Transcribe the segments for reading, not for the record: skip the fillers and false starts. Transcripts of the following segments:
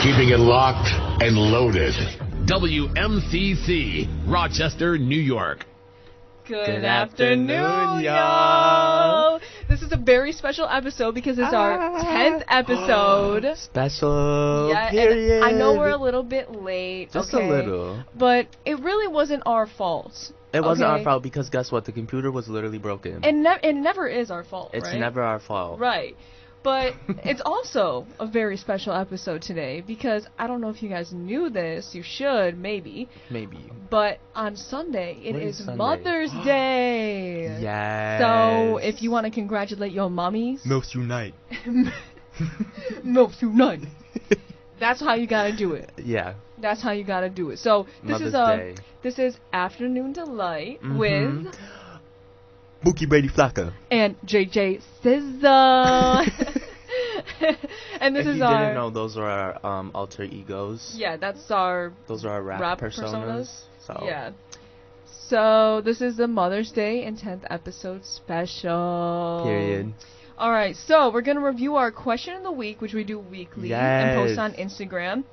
keeping it locked and loaded. WMCC, Rochester, New York. Good afternoon, y'all. This is a very special episode because it's our 10th episode. Special. Yeah, period. and I know we're a little bit late. Just okay, a little. But it really wasn't our fault. It wasn't okay? our fault because guess what? The computer was literally broken. It never is our fault, It's right? never our fault. Right. But it's also a very special episode today because I don't know if you guys knew this. You should, maybe. Maybe. But on Sunday, it What is is Sunday? Mother's Day. Yes. So if you want to congratulate your mummies, MILFs unite. MILFs unite. That's how you gotta do it. Yeah. That's how you gotta do it. So Mother's Day. This is Afternoon Delight Mhm. with Mookie Brady Flocka. and JJ SZA. And this If is you our didn't know, those are our alter egos. yeah. That's our Those are our rap personas. So yeah. So this is the Mother's Day and 10th episode special. Period. All right, so we're gonna review our question of the week, which we do weekly and post Yes. on Instagram.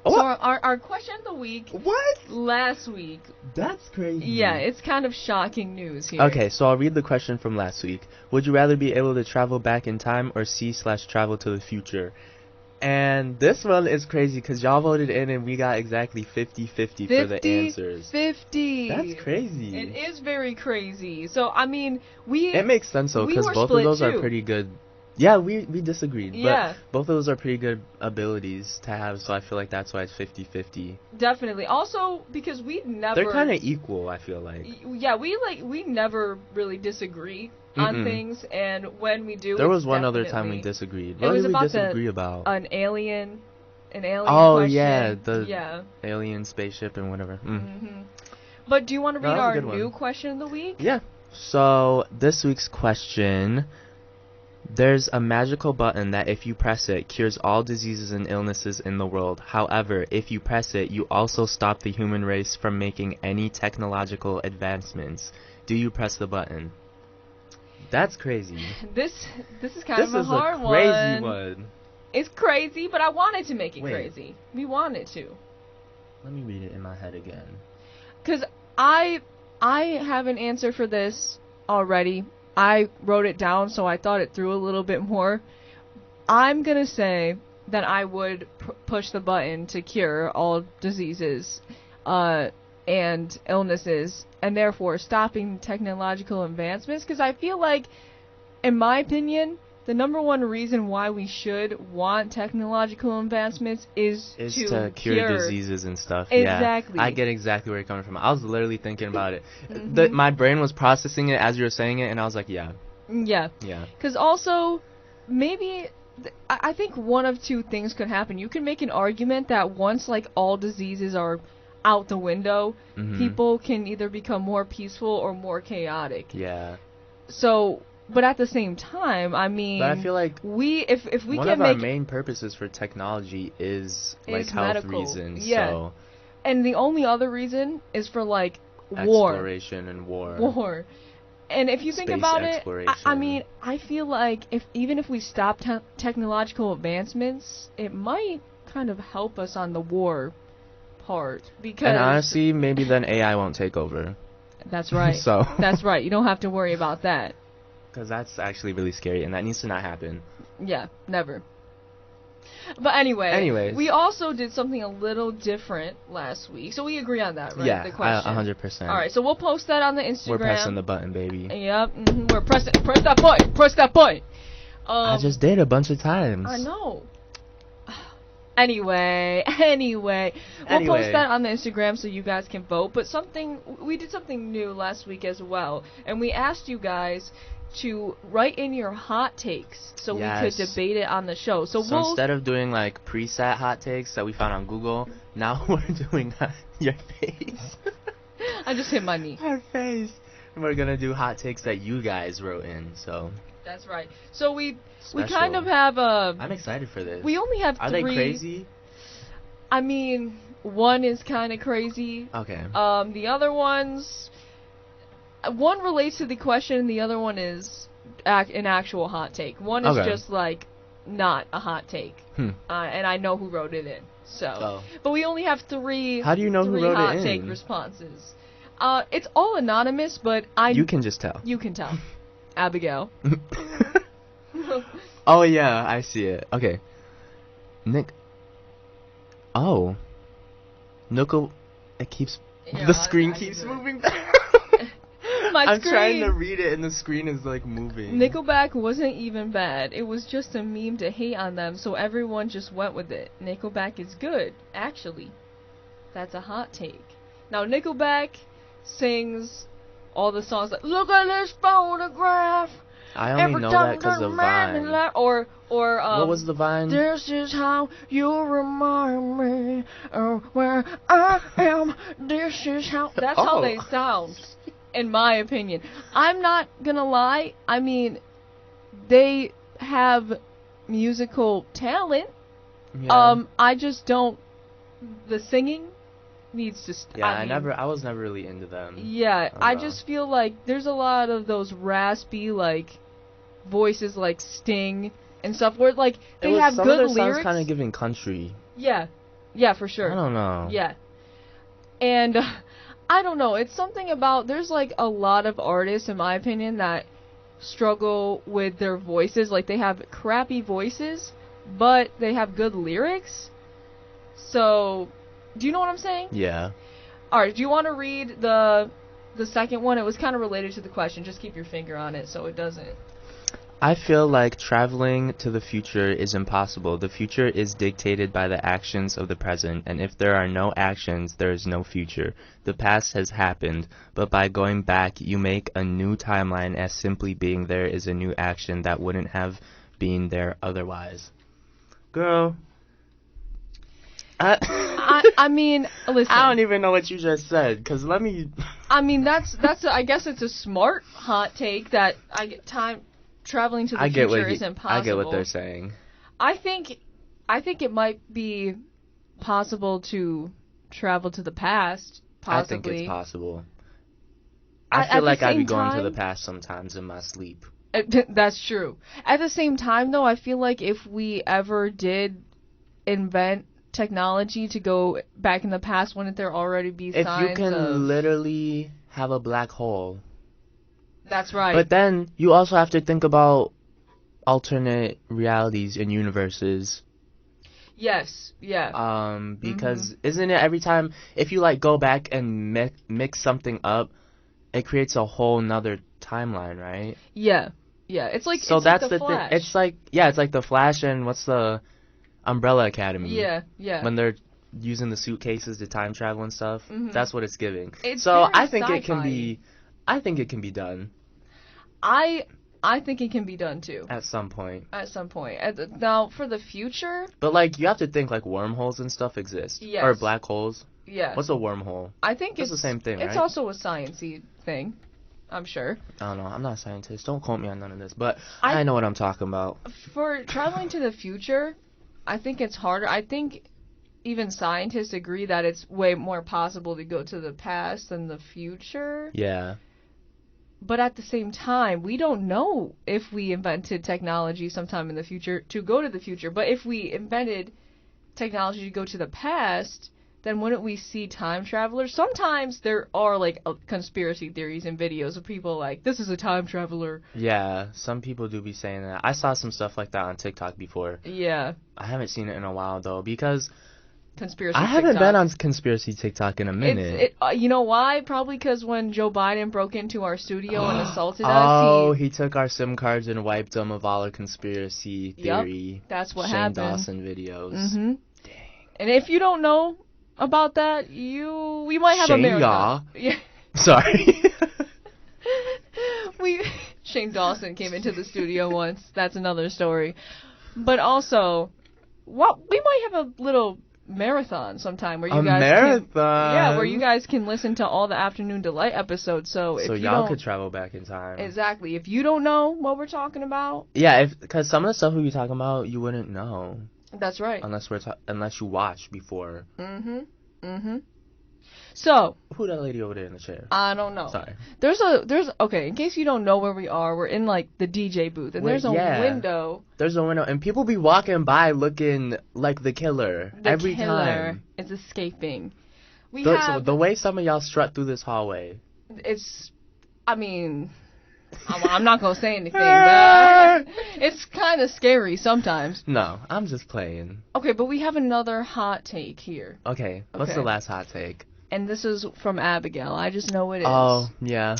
Oh, So our question of the week what? last week, That's crazy. yeah, it's kind of shocking news here. Okay, so I'll read the question from last week. Would you rather be able to travel back in time or see/travel to the future? And this one is crazy because y'all voted in and we got exactly 50-50 for the answers. 50. That's crazy. It is very crazy. So I mean, we It makes sense though we because were both of split, those are too. pretty good. Yeah, we disagreed. Yeah. But both of those are pretty good abilities to have, so I feel like that's why it's 50-50. definitely also because we never They're kind of equal, I feel like. yeah, we never really disagree on Mm-mm. things, and when we do, There it's was one other time we definitely disagreed. It What was did we about disagree about? an alien Oh, question. yeah, yeah. Alien spaceship and whatever. hmm But do you want to No, read that was a our good one. new question of the week? Yeah. So this week's question: there's a magical button that if you press it cures all diseases and illnesses in the world. However, if you press it, you also stop the human race from making any technological advancements. Do you press the button? That's crazy. This is kind This of a is hard a crazy one. It's crazy, but I wanted to make it Wait. crazy. We wanted to. Let me read it in my head again. Because I have an answer for this already. I wrote it down, so I thought it through a little bit more. I'm going to say that I would push the button to cure all diseases and illnesses, and therefore stopping technological advancements. Because I feel like, in my opinion, the number one reason why we should want technological advancements is To cure diseases and stuff. Exactly. Yeah, I get exactly where you're coming from. I was literally thinking about it. Mhm. My brain was processing it as you were saying it, and I was like, yeah. Yeah. Because also, maybe, I think one of two things could happen. You can make an argument that once, like, all diseases are out the window, Mhm. people can either become more peaceful or more chaotic. Yeah. So, but at the same time, I mean, But I feel like if we one can of our make, main purposes for technology is like Is health medical. reasons. Yeah. So and the only other reason is for, like, war. exploration and war. War. And if you think Space about it, I exploration. mean, I feel like even if we stop technological advancements, it might kind of help us on the war part. Because And honestly, maybe then AI won't take over. that's right. So That's right. You don't have to worry about that. because that's actually really scary, and that needs to not happen. Yeah, never. But anyway, Anyways. we also did something a little different last week, so we agree on that, right? Yeah, the question. 100%. All right, so we'll post that on the Instagram. We're pressing the button, baby. Yep, we're press that point. Press that point. I just did a bunch of times. I know. Anyway, we'll post that on the Instagram so you guys can vote. But we did something new last week as well, and we asked you guys to write in your hot takes so we Yes. could debate it on the show. So we'll instead of doing like preset hot takes that we found on Google, now we're doing your face. I just hit my knee. Our face. And we're gonna do hot takes that you guys wrote in. So That's right. So we special. kind of have I'm excited for this. we only have Are three. they crazy? I mean, one is kind of crazy. Okay. The other ones, one relates to the question, and the other one is an actual hot take. One is Okay. just like not a hot take. And I know who wrote it in. So, Oh. but we only have three. How do you know who three wrote hot it take in? responses. It's all anonymous, but You can just tell. You can tell. Abigail. Oh yeah, I see it. Okay. Nick. Oh. Nickel. It keeps. Yeah, the screen I can keeps do it. moving back. My I'm screen. trying to read it and the screen is like moving. Nickelback wasn't even bad. It was just a meme to hate on them, so everyone just went with it. Nickelback is good, actually. That's a hot take. Now, Nickelback sings all the songs like, look at this photograph. I only know that because of Vine. Or What was the Vine? This is how you remind me of where I am. This is how. That's how they sound, in my opinion. I'm not gonna lie. I mean, they have musical talent. Yeah. I just don't. The singing needs to. Yeah, I was never really into them. Yeah, don't I know. just feel like there's a lot of those raspy like voices like Sting and stuff where like they have some good of their lyrics. songs kind of giving country. Yeah, yeah, for sure. I don't know. Yeah, and I don't know. It's something about there's like a lot of artists, in my opinion, that struggle with their voices. Like they have crappy voices, but they have good lyrics. So, do you know what I'm saying? Yeah. All right. Do you want to read the second one? It was kind of related to the question. Just keep your finger on it so it doesn't. I feel like traveling to the future is impossible. The future is dictated by the actions of the present, and if there are no actions, there is no future. The past has happened, but by going back, you make a new timeline, as simply being there is a new action that wouldn't have been there otherwise. Girl. I mean, listen. I don't even know what you just said, because let me... I mean, that's I guess it's a smart hot take that traveling to the future isn't possible. I get what they're saying. I think it might be possible to travel to the past. Possibly. I think it's possible. I feel like I'd be going to the past sometimes in my sleep. That's true. At the same time, though, I feel like if we ever did invent technology to go back in the past, wouldn't there already be signs of... If you can literally have a black hole. That's right. But then you also have to think about alternate realities and universes. Yes, yeah. Because isn't it every time, if you like go back and mix something up, it creates a whole nother timeline, right? Yeah, yeah. It's like so it's that's like the the Flash. thing. It's like the Flash and what's the Umbrella Academy? Yeah, yeah. When they're using the suitcases to time travel and stuff, that's what it's giving. It's so very I think sci-fi. I think it can be done. I think it can be done too. At some point. Now, for the future... But, like, you have to think, like, wormholes and stuff exist. Yes. Or black holes. Yeah. What's a wormhole? I think it's the same thing, right? It's also a science-y thing, I'm sure. I don't know. I'm not a scientist. Don't quote me on none of this. But I know what I'm talking about. For traveling to the future, I think it's harder. I think even scientists agree that it's way more possible to go to the past than the future. Yeah. But at the same time, we don't know if we invented technology sometime in the future to go to the future. But if we invented technology to go to the past, then wouldn't we see time travelers? Sometimes there are, like, conspiracy theories and videos of people like, this is a time traveler. Yeah, some people do be saying that. I saw some stuff like that on TikTok before. Yeah. I haven't seen it in a while, though, because... Conspiracy I haven't TikTok. been on conspiracy TikTok in a minute. You know why? Probably because when Joe Biden broke into our studio and assaulted us, Oh, he took our SIM cards and wiped them of all our conspiracy theory. Yep, that's what Shane happened. Dawson videos. Mm-hmm. Dang. And if you don't know about that, we might have Shane a marathon. Yeah. Sorry. Shane Dawson came into the studio once. That's another story. But also, we might have a little marathon sometime where you where you guys can listen to all the Afternoon Delight episodes. So if y'all could travel back in time. Exactly. If you don't know what we're talking about, yeah, because some of the stuff we be talking about you wouldn't know. That's right. Unless you watch before. So, Who that lady over there in the chair? I don't know. Sorry. Okay, in case you don't know where we are, we're in like the DJ booth and there's a window. There's a window and people be walking by looking like the killer every time. Is escaping. So the way some of y'all strut through this hallway. I'm not gonna say anything, but it's kind of scary sometimes. No, I'm just playing. Okay, but we have another hot take here. Okay, what's the last hot take? And this is from Abigail. I just know it is. Oh, yeah.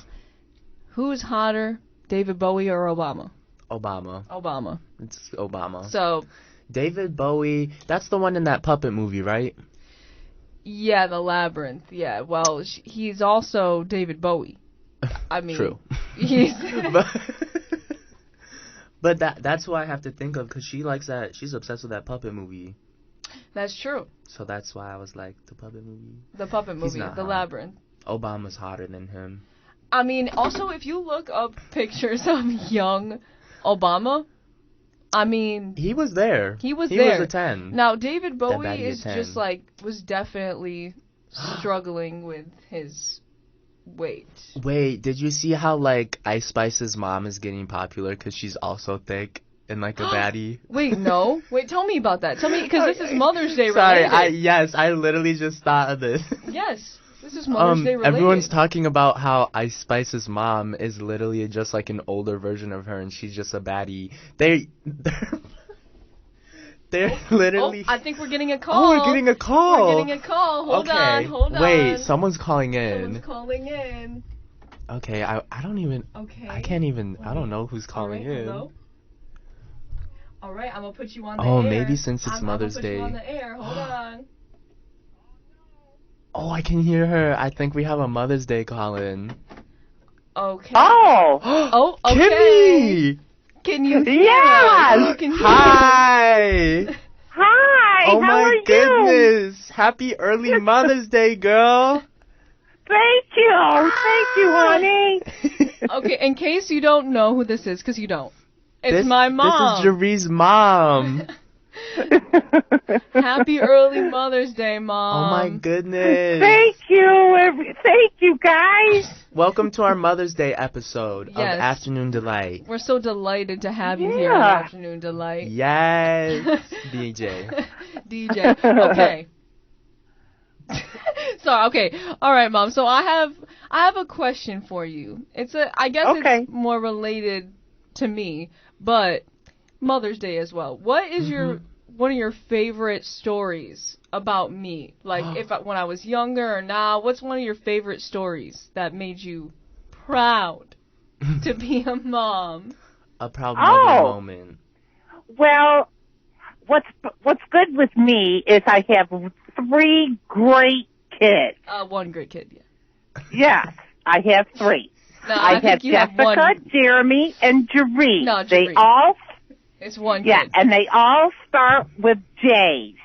Who's hotter, David Bowie or Obama? Obama. It's Obama. So, David Bowie, that's the one in that puppet movie, right? Yeah, The Labyrinth. Yeah, well, he's also David Bowie. I mean, true. He's but that's who I have to think of because she likes that. She's obsessed with that puppet movie. That's true. So that's why I was like, the puppet movie. The puppet movie, The Labyrinth. Obama's hotter than him. I mean, also if you look up pictures of young Obama, I mean, he was there. He was there. He was a 10. Now David Bowie is just like was definitely struggling with his weight. Wait, did you see how like Ice Spice's mom is getting popular because she's also thick and like a baddie? Wait, no. Wait, tell me about that. Tell me because this is Mother's Day related. Sorry, I literally just thought of this. Yes, this is Mother's Day related. Everyone's talking about how Ice Spice's mom is literally just like an older version of her and she's just a baddie. They're literally... I think we're getting a call. Oh, we're getting a call. We're getting a call. Hold on. Wait, someone's calling in. Someone's calling in. Okay, I don't even... Okay. I can't even... I don't know who's calling in. Hello? All right, I'm going to put you on the air. Oh, maybe since it's Mother's Day. I'm going to put you on the air. Hold on. Oh, I can hear her. I think we have a Mother's Day call in. Okay. Oh! Okay. Kimmy! Can you hear Yes! us? Hi! Hi! Oh how my are you? goodness! Happy early Mother's Day, girl! Thank you! Thank you, honey! Okay, in case you don't know who this is, because you don't. It's my mom. This is Jerie's mom. Happy early Mother's Day, Mom. Oh my goodness. Thank you guys. Welcome to our Mother's Day episode of Yes. Afternoon Delight. We're so delighted to have you here on Yeah. Afternoon Delight. Yes, DJ. DJ. Okay. Sorry, okay. All right, Mom. So I have a question for you. I guess Okay. it's more related to me, but Mother's Day as well. What is one of your favorite stories about me? Like when I was younger or now, what's one of your favorite stories that made you proud to be a mom? A proud mother moment. Well, what's good with me is I have 3 great kids. One great kid, yeah. Yes, I have 3. No, I have think you Jessica, have one. Jeremy, and Jeree. No, They Jeree. all, It's one yeah, kid. and they all start with J's.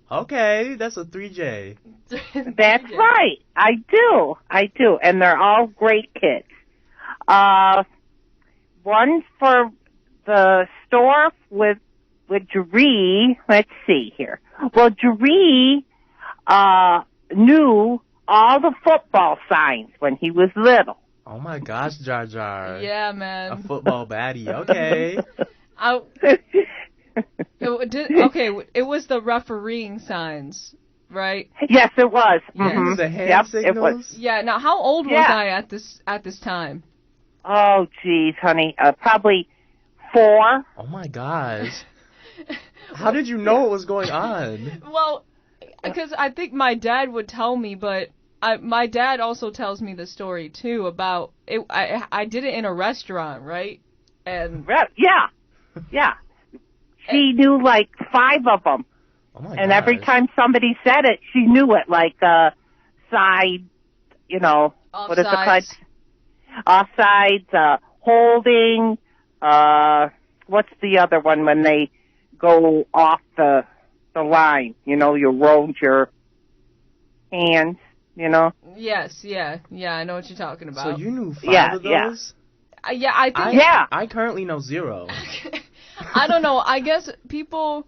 Okay, that's a 3J. That's right. I do. And they're all great kids. One for the store with Jeree. Let's see here. Well, Jeree, knew all the football signs when he was little. Oh my gosh, Jar Jar. Yeah, A man. football baddie. Okay. It was the refereeing signs, right? Yes, it was. Yes. Mhm. The hand Yep, signals. it was. Yeah. Now, how old was Yeah. I at this time? Oh, geez, honey. Probably 4. Oh my gosh. How did you know what was going on? Well, because I think my dad would tell me, but my dad also tells me the story too about it. I did it in a restaurant, right? And Yeah. She knew like 5 of them. Oh my And every gosh. time somebody said it, she knew it, like side, what is it called? Offsides, holding, what's the other one when they go off the line? You roll your hands, yes, yeah, I know what you're talking about. So you knew 5 Yeah, of yeah. those? Yeah, I think. I currently know 0. I don't know. I guess people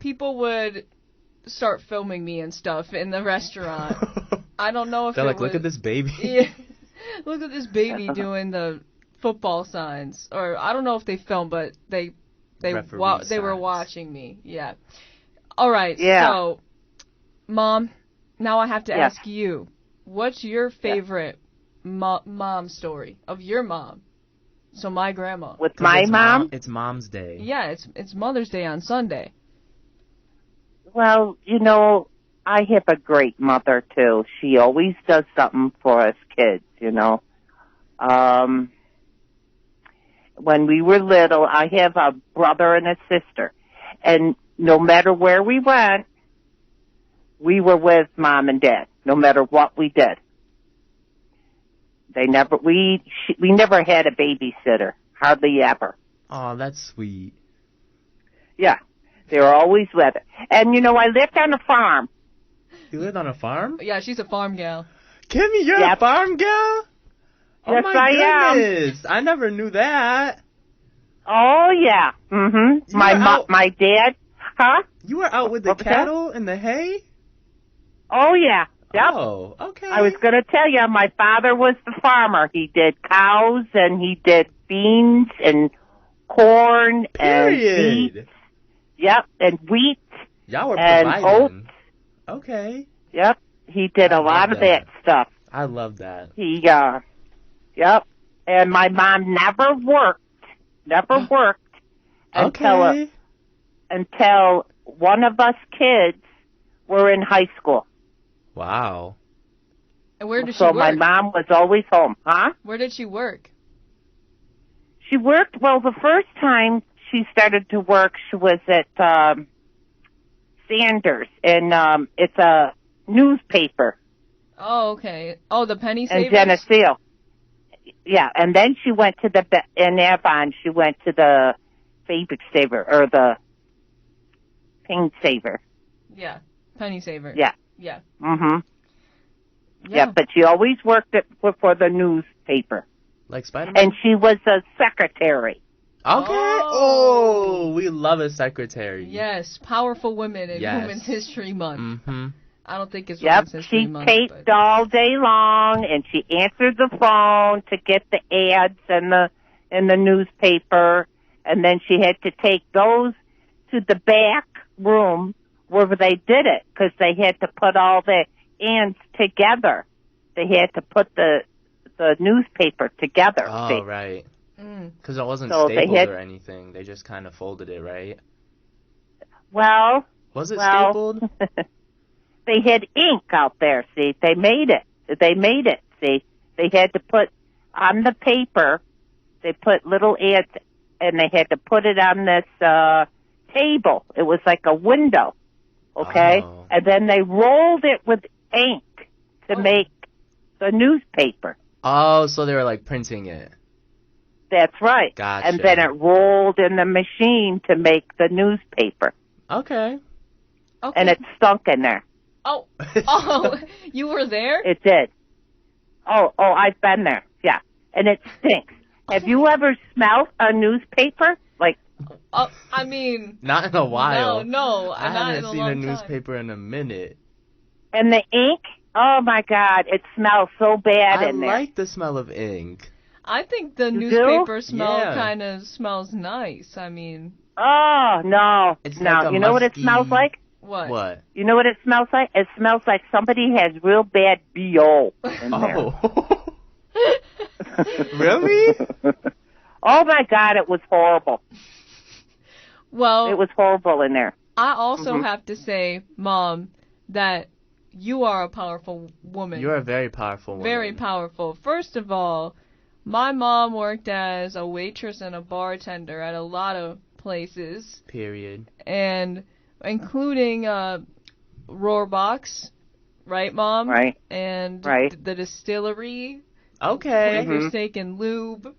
would start filming me and stuff in the restaurant. I don't know if They're it like, was, look at this baby. Yeah, look at this baby doing the football signs, or I don't know if they filmed, but they Referee they were signs. watching me. Yeah. All right. Yeah. So, Mom, now I have to Yes. ask you, what's your favorite mom story of your mom? So my grandma. With 'Cause my it's mom? It's Mom's Day. Yeah, it's Mother's Day on Sunday. Well, I have a great mother, too. She always does something for us kids, When we were little, I have a brother and a sister. And no matter where we went, we were with Mom and Dad, no matter what we did. We never had a babysitter, hardly ever. Oh, that's sweet. Yeah, they were always with her. And, I lived on a farm. You lived on a farm? Yeah, she's a farm gal. Kimmy, you're Yep. a farm girl? Oh Yes, my I am. goodness. I never knew that. Oh, yeah. You were out- My dad, huh? You were out with the What was that? cattle in the hay? Oh, yeah. Yep. Oh, okay. I was going to tell you, my father was the farmer. He did cows and he did beans and corn and wheat. Period. Yep, and wheat. Y'all were and providing. Okay. Yep, he did I a lot love of that stuff. I love that. Yep. And my mom never worked Okay. until one of us kids were in high school. Wow. And where did she So work? my mom was always home, huh? Where did she work? She worked, the first time she started to work, she was at Sanders, and it's a newspaper Oh, okay. Oh, the penny in savers. Geneseo. Yeah, and then she went to in Avon, she went to the Fabric Saver, or the Paint Saver. Yeah, penny saver. Yeah. Yeah. Mm-hmm. Yeah, but she always worked for the newspaper. Like Spider-Man? And she was a secretary. Okay. Oh, we love a secretary. Yes, powerful women in Yes. Women's History Month. Mm-hmm. I don't think it's Yep, Women's History she Month. taped but... all day long, and she answered the phone to get the ads in the newspaper, and then she had to take those to the back room where they did it, because they had to put all the ads together. They had to put the newspaper together. Oh, see? right. Mm. Because it wasn't So they stapled had- or anything. They just kind of folded it, right? Well, Was it well, stapled? they had ink out there, see. They made it, see. They had to put on the paper, they put little ads, and they had to put it on this table. It was like a window, okay? Oh. And then they rolled it with ink to make the newspaper. Oh, so they were like printing it. That's right. Gotcha. And then it rolled in the machine to make the newspaper. Okay. Okay. And it stunk in there. Oh, you were there? It did. Oh, I've been there. Yeah. And it stinks. Have you ever smelled a newspaper? Like, I mean, Not in a while. no, I not in haven't a seen long a time. newspaper in a minute. and the ink? Oh my God, it smells so bad I in there. like the smell of ink. I think the You newspaper do? smell Yeah. kind of smells nice. I mean, Oh, no. It's no, like a you know what it musky- smells like? what? What? You know what it smells like? It smells like somebody has real bad BO in there. Oh. Really? Oh my God, it was horrible. Well, It was horrible in there. I also Mhm. have to say, Mom, that you are a powerful woman. You're a very powerful woman. Very powerful. First of all, my mom worked as a waitress and a bartender at a lot of places, Period. and including Rohrbox, right, Mom? Right. And Right. the distillery, Okay. Flavor Steak and Lube.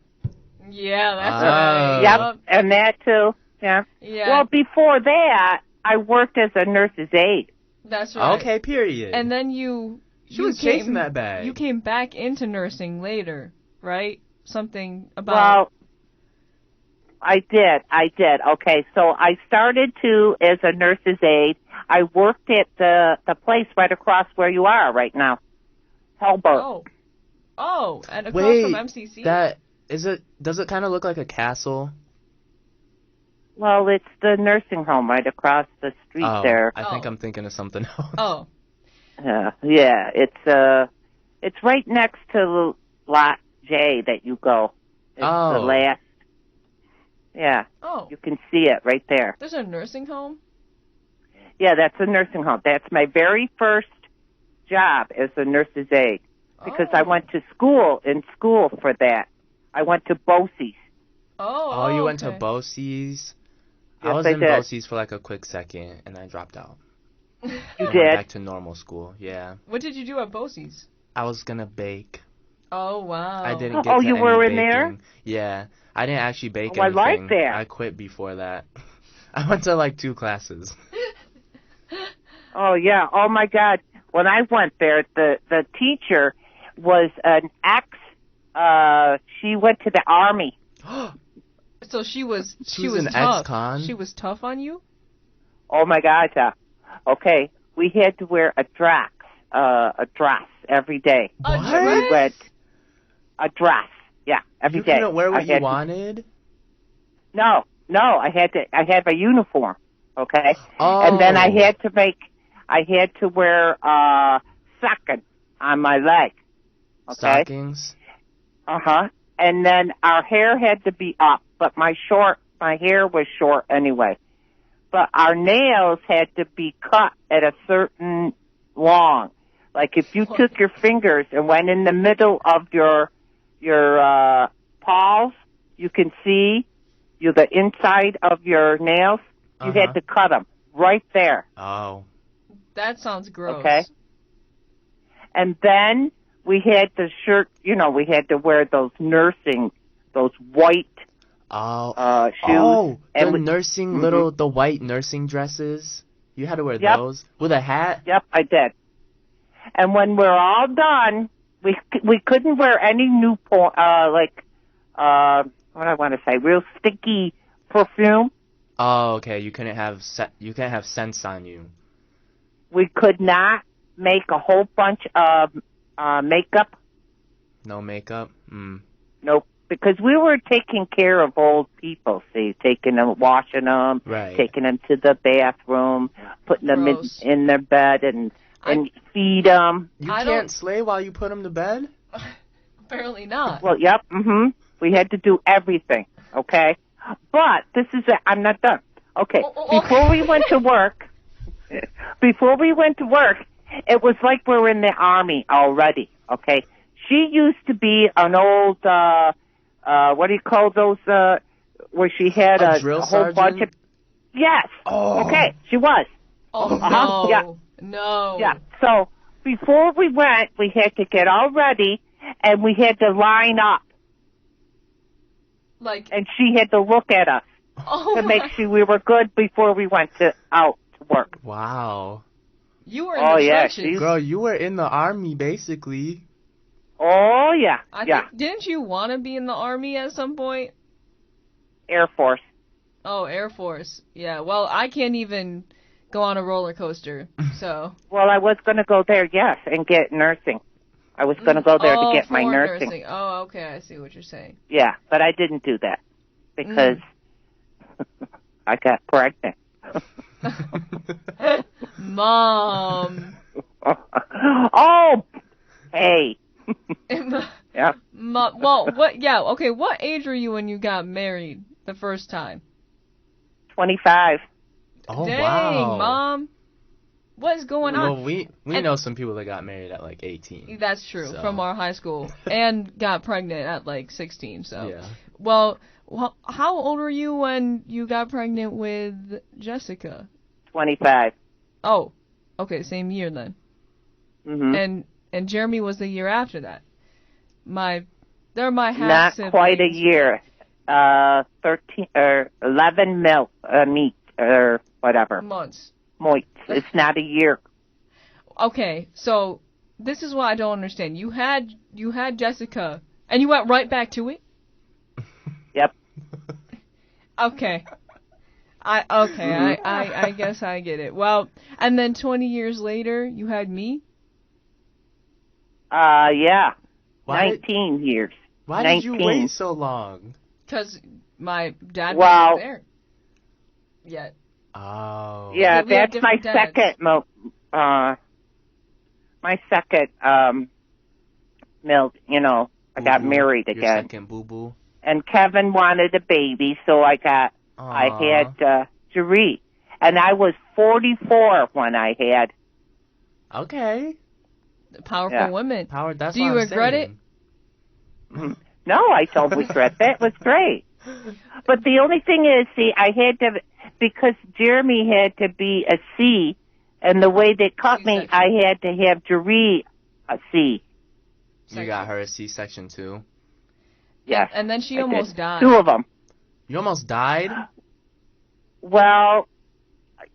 Yeah, that's Ah. right. Yep, and that too. Yeah. Yeah, Well, before that, I worked as a nurse's aide. that's right. Okay, period. And then you she was chasing that bag. You came back into nursing later, right? Something about Well, I did. Okay, so I started as a nurse's aide. I worked at the place right across where you are right now. Helber. Oh, and across Wait, from MCC? that is it. Does it kind of look like a castle? Well, it's the nursing home right across the street there. I think Oh. I'm thinking of something else. Oh, Yeah, it's right next to Lot J that you go. It's the Oh. last. Yeah, oh. you can see it right there. There's a nursing home? Yeah, that's a nursing home. That's my very first job as a nurse's aide because I went to school for that. I went to BOCES. Oh, you went to okay. BOCES? I Yes, was I in did. BOCES for like a quick second, and I dropped out. You I went did? back to normal school, yeah. What did you do at BOCES? I was gonna bake. Oh, wow. I didn't get Oh, to you any were in baking. there? Yeah, I didn't actually bake Oh, I anything. like that. I quit before that. I went to like 2 classes. Oh, yeah. Oh, my God. When I went there, the teacher was an she went to the Army. So she was an tough. ex-con? She was tough on you? Oh, my God. Okay. We had to wear a dress every day. A What? dress? We went a dress. Yeah, every You day. couldn't wear what I you had to- wanted? No, I had a uniform, okay? Oh. And then I had to wear stocking on my leg. Okay? Stockings? Uh-huh. And then our hair had to be up, but my hair was short anyway. But our nails had to be cut at a certain long. Like if you took your fingers and went in the middle of your paws, you can see the inside of your nails. You had to cut them right there. Oh. That sounds gross. Okay. And then we had the shirt, we had to wear those white Oh. shoes. Oh, And the we- nursing the white nursing dresses. You had to wear Yep. those with a hat. Yep, I did. And when we're all done, we couldn't wear any what do I want to say, real sticky perfume. Oh, okay. You can't have scents on you. We could not make a whole bunch of makeup. No makeup. Nope, because we were taking care of old people. See, washing them, Right. taking them to the bathroom, putting them Gross. in their bed, and feed them. You I can't don't- slay while you put them to bed. Apparently not. Well, yep, we had to do everything, okay? But this is it. I'm not done. Okay, before we went to work, it was like we were in the Army already, okay? She used to be an old, what do you call those, where she had A a drill whole bunch of... sergeant? Yes. Oh. Okay, she was. Oh, Uh-huh, no. yeah. No. Yeah. So before we went, we had to get all ready, and we had to line up, Like, and she had to look at us to make sure we were good before we went out to work. Wow. You were in Oh, the yeah, trenches. she's- Girl, you were in the army basically. Oh, yeah, yeah. Didn't you want to be in the Army at some point? Air Force. Oh, Air Force. Yeah, well, I can't even go on a roller coaster, so. Well, I was going to go there, yes, and get nursing. I was going to go there to get my for nursing. Oh, okay, I see what you're saying. Yeah, but I didn't do that because I got pregnant. Mom. Oh, hey. Yeah. Well, what age were you when you got married the first time? 25. Oh Dang, wow. Mom. What's going on? Well, we And- know some people that got married at like 18. That's true, So. from our high school. And got pregnant at like 16, so. Yeah. Well, how old were you when you got pregnant with Jessica? 25. Oh, okay, same year then. Mm-hmm. And Jeremy was the year after that. They're my half Not quite a year. 13 or 11 meat or whatever. months. Moits. It's not a year. Okay, so this is what I don't understand. You had Jessica, and you went right back to it. Yep. Okay. I guess I get it. Well, and then 20 years later, you had me. Yeah. Why 19 years. Why 19. did you wait so long? Because my dad Well- wasn't there yet. Oh. Yeah, we have that's my different dads. second, milk, I got Boo-boo. married Your again. second boo-boo. And Kevin wanted a baby, so I Aw. had, Jeree. And I was 44 when I had, Okay. Powerful Yeah. women. Power, that's Do what you I'm regret saying. no, I don't regret that. It was great. But the only thing is, see, I had to, because Jeremy had to be a C, and the way they cut me, C-section. I had to have Jeree a C. You got her a C-section too. Yes. And then she I almost did. died. 2 of them. You almost died? Well,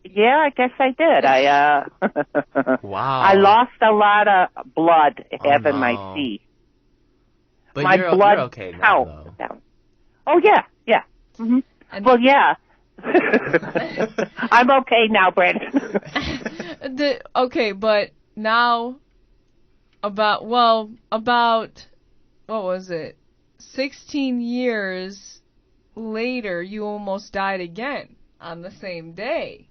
yeah, I guess I did. Wow. I lost a lot of blood having no. my C. But My you're blood okay now, count though. down. Oh yeah. hmm And Well, yeah. I'm okay now, Brandon. Okay, but now about what was it? 16 years later, you almost died again on the same day.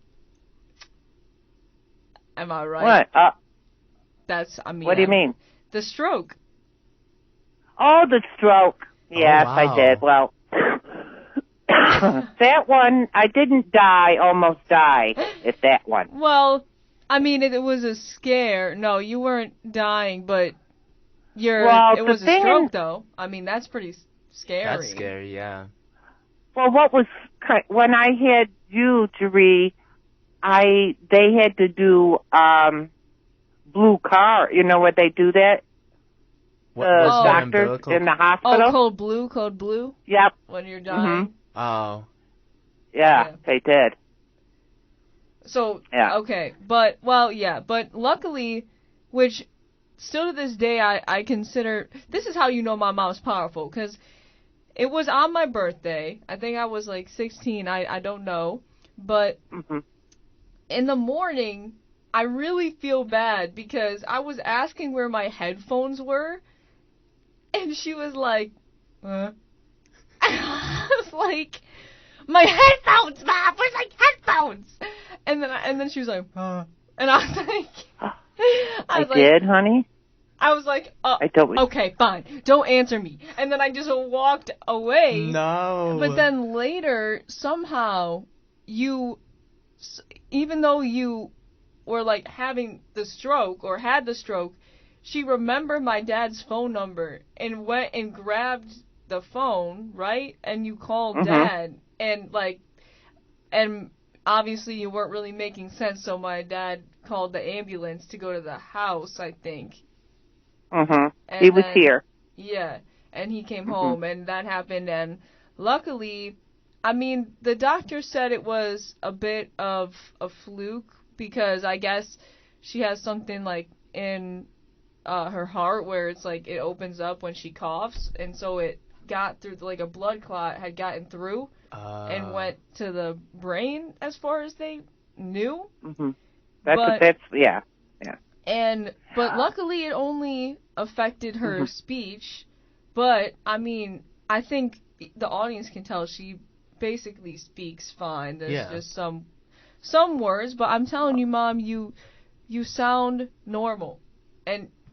Am I right? What? What do you mean? The stroke. Oh, the stroke. Yes, wow. I did. Well, that one, I didn't die, almost died at that one. Well, I mean, it was a scare. No, you weren't dying, but Well, it the was a thing stroke, is- though. I mean, that's pretty scary. That's scary, yeah. Well, when I had you, Jeree, they had to do, blue car, where they do that? What, The was your doctors umbilical? in the Oh, hospital? code blue, Yep. when you're dying. Oh. Yeah, Yeah. they did. So, Yeah. okay, but luckily, which still to this day I consider, this is how you know my mom's powerful, because it was on my birthday. I think I was like 16, I don't know, but hmm in the morning, I really feel bad because I was asking where my headphones were, and she was like, I was like, my headphones, Mom, where's my headphones? And then she was like, and I was like, I did, honey. I was like, I don't. okay, fine, don't answer me. And then I just walked away. No. But then later, somehow, even though you were like having the stroke or had the stroke, she remembered my dad's phone number and went and grabbed the phone, right? And you called Mhm. Dad, and obviously you weren't really making sense, so my dad called the ambulance to go to the house, I think. hmm And He was then- here. Yeah, and he came Mhm. home, and that happened, and luckily, I mean, the doctor said it was a bit of a fluke, because I guess she has something, like, in her heart where it's, like, it opens up when she coughs, and so it got through, like, a blood clot had gotten through, and went to the brain, as far as they knew. hmm But- yeah. But luckily it only affected her Mhm. speech. But I mean, I think the audience can tell she basically speaks fine. There's Yeah. just some words, but I'm telling you, Mom, you sound normal.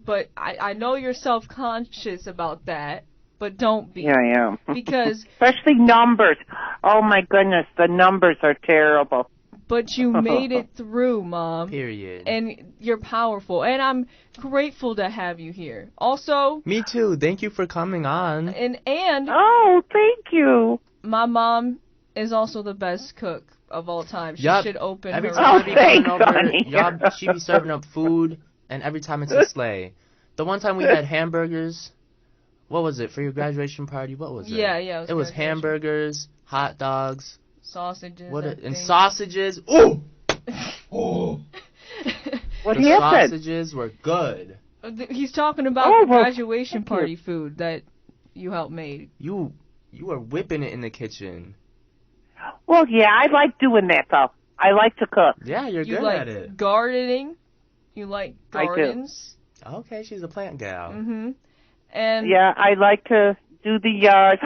But I know you're self-conscious about that, but don't be. Yeah, I am. Because Especially numbers. Oh my goodness, the numbers are terrible. but you made it through, Mom. Period. And you're powerful, and I'm grateful to have you here. Also, Me too. Thank you for coming on. and Oh, thank you. my mom is also the best cook of all time. She Yup. should open Every her time I own. be thanks, coming over, honey. y'all, she be serving up food, and every time it's a sleigh. The one time we had hamburgers, what was it, for your graduation party? What was it? Yeah, It was graduation. hamburgers, hot dogs, Sausages. and everything. sausages. Ooh! Oh! What The happened? sausages were good. He's talking about Oh, the well, graduation thank you. party food that you helped make. You were whipping it in the kitchen. Well, yeah, I like doing that, though. I like to cook. Yeah, you're You good like at it. gardening. You like I do. gardens. Okay, she's a plant gal. Mm-hmm. And Yeah, I like to do the yard.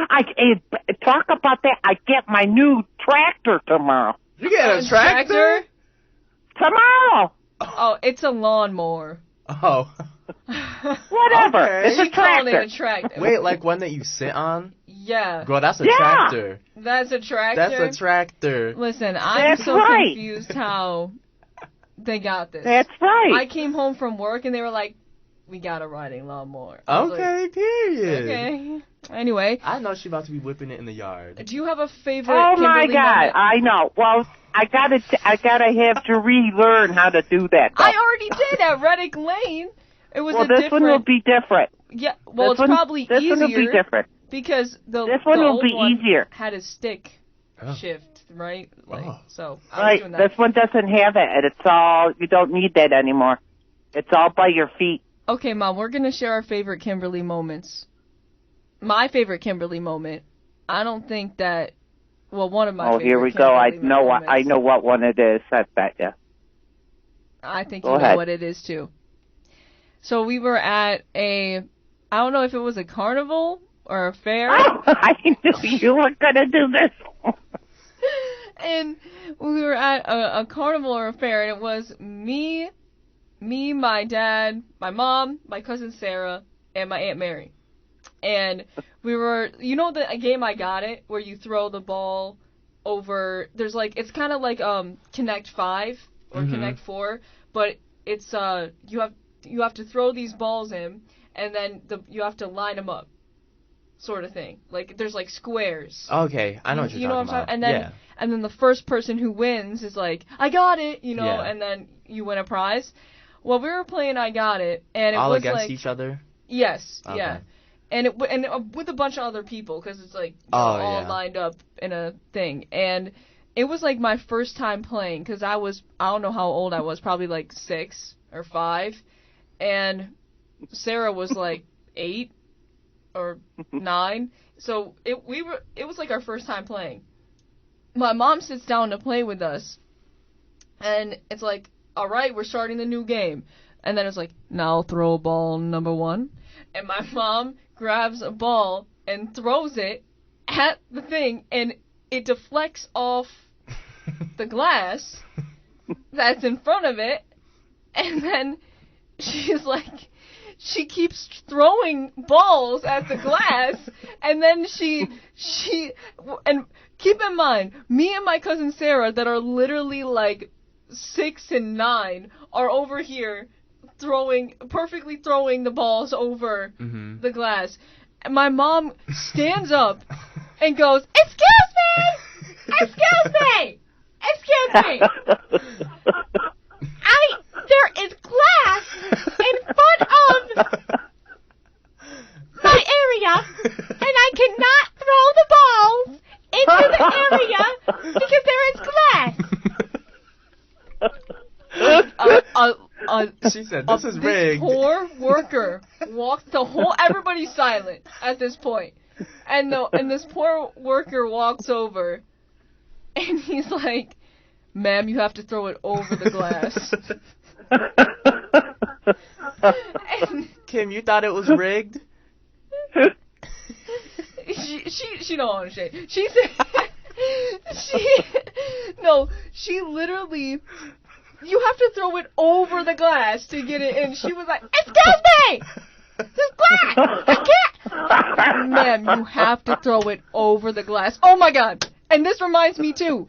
Talk about that. I get my new tractor tomorrow. You get a tractor? Tomorrow. Oh, it's a lawnmower. Oh. Whatever. Okay. It's a She called it tractor. a tractor. Wait, like one that you sit on? Yeah, Girl, that's a Yeah. tractor. that's a tractor. That's a tractor. Listen, I'm That's so right. confused how they got this. That's right. I came home from work and they were like, "We got a riding lawnmower." I was Okay, period. like, okay. Anyway, I know she's about to be whipping it in the yard. do you have a favorite? Oh my Kimberly God! moment? I know. Well, I gotta have to relearn how to do that. Though. I already did at Reddick Lane. It was well, a this different. one will be different. Yeah, well, This it's one- probably this easier one will be different. because the This one the will old be one easier. had a stick Oh. shift, right? Like Oh. so. I was Right. doing that. This one doesn't have it, and it's all. You don't need that anymore. It's all by your feet. Okay, Mom, we're gonna share our favorite Kimberly moments. My favorite Kimberly moment. I don't think that. Well, one of my. Oh, favorite here we go. I Kimberly know. moments. I know what one it is. I bet you. I think Go you know ahead. what it is too. So we were at a. I don't know if it was a carnival or a fair. I knew you were gonna do this. And we were at a carnival or a fair, and it was me, my dad, my mom, my cousin Sarah, and my Aunt Mary. And we were, you know the game I Got It, where you throw the ball over, there's like, it's kind of like Connect 5 or Mhm. Connect 4, but it's, you have to throw these balls in, and then you have to line them up, sort of thing. Like, there's like squares. Okay, I know what you're You know talking what I'm about. talking, and then yeah. and then the first person who wins is like, I got it, you know, Yeah. and then you win a prize. Well, we were playing I Got It, and it All was against like, each other? yes, Okay. yeah, and with a bunch of other people because it's like Oh, all yeah. lined up in a thing, and it was like my first time playing because I don't know how old I was, probably like 6 or 5, and Sarah was like 8 or 9, so it was like our first time playing. My mom sits down to play with us, and it's like, all right, we're starting the new game. And then it's like, now throw ball number 1. And my mom grabs a ball and throws it at the thing, and it deflects off the glass that's in front of it. And then she's like, she keeps throwing balls at the glass, and then and keep in mind, me and my cousin Sarah, that are literally like 6 and 9, are over here perfectly throwing the balls over Mm-hmm. the glass. And my mom stands up and goes, "Excuse me! Excuse me! Excuse me! There is glass in front of my area, and I cannot throw the balls into the area because there is glass." She said, this is This rigged. poor worker walked everybody's silent at this point. And this poor worker walks over, and he's like, "Ma'am, you have to throw it over the glass." And Kim, you thought it was rigged? she don't understand. She said, she literally, you have to throw it over the glass to get it in. She was like, "Excuse me! This glass! I can't!" "Ma'am, you have to throw it over the glass." Oh my god. And this reminds me too.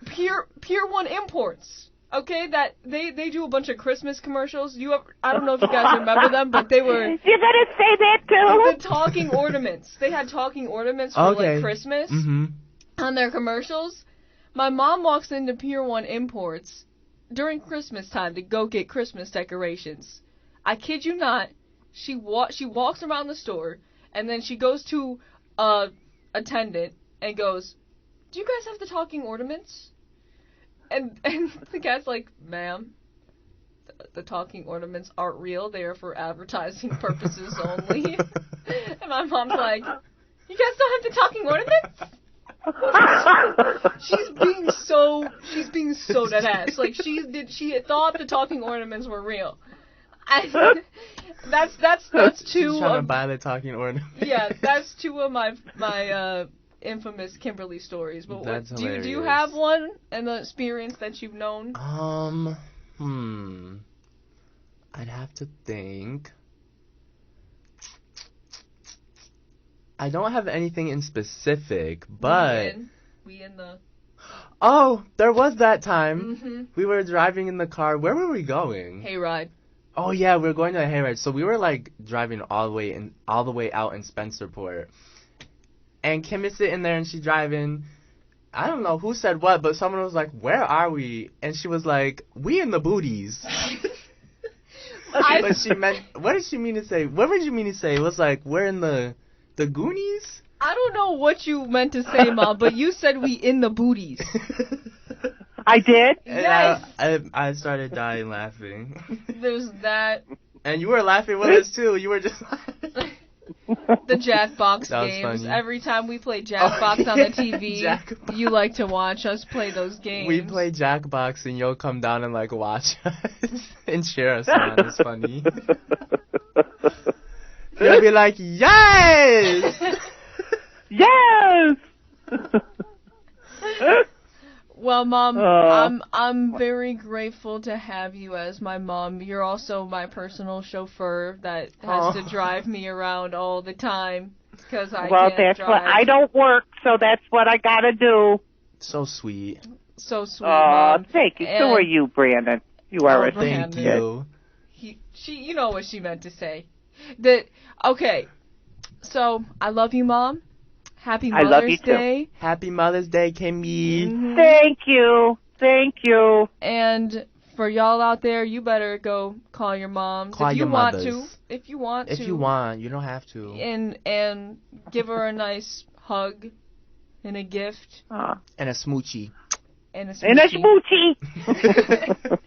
Pier 1 Imports. Okay, that they do a bunch of Christmas commercials. I don't know if you guys remember them, but they were You're gonna say that too? the talking ornaments. They had talking ornaments for Okay. like Christmas Mm-hmm. on their commercials. My mom walks into Pier 1 Imports during Christmas time to go get Christmas decorations. I kid you not. She walks around the store, and then she goes to a attendant and goes, "Do you guys have the talking ornaments?" And the guy's like, "Ma'am, the talking ornaments aren't real. They are for advertising purposes only." And my mom's like, "You guys don't have the talking ornaments?" She's being so dead ass. Like she thought the talking ornaments were real. That's two She's trying to of, buy the talking ornament. yeah, that's two of my infamous Kimberly stories. But That's do you hilarious. have one and the experience that you've known? I'd have to think. I don't have anything in specific, but we in the oh, there was that time. Mhm. We were driving in the car. Where were we going? hayride. Oh yeah, we were going to a hayride. So we were like driving all the way out in Spencerport. And Kim is sitting there and she's driving. I don't know who said what, but someone was like, "Where are we?" And she was like, "We in the booties." But she meant, what did she mean to say? What did you mean to say? It was like, we're in the Goonies? I don't know what you meant to say, Mom, but you said we in the booties. I did? And Yes. I started dying laughing. There's that. And you were laughing with us too. You were just The Jackbox That was games. funny. Every time we play Jackbox on the TV, Jackbox. you like to watch us play those games. We play Jackbox and you'll come down and like watch us and cheer us on. It's funny. You'll be like, yes! Yes! Well, Mom, I'm very grateful to have you as my mom. You're also my personal chauffeur that has to drive me around all the time because I Well, can't that's drive. what I don't work, so that's what I gotta do. So sweet. So sweet, Oh, Mom. thank you. So And- are you, Brandon. You are Oh, a Brandon. Thank you. You know what she meant to say. Okay. So I love you, Mom. Happy I Mother's love you, too. Day. Happy Mother's Day, Kimmy. Mhm. Thank you. Thank you. And for y'all out there, you better go call your moms Call if you your want mothers. to. If you want If to. you want, you don't have to. And give her a nice hug and a gift And a smoochie. and a And a smoochie. smoochie.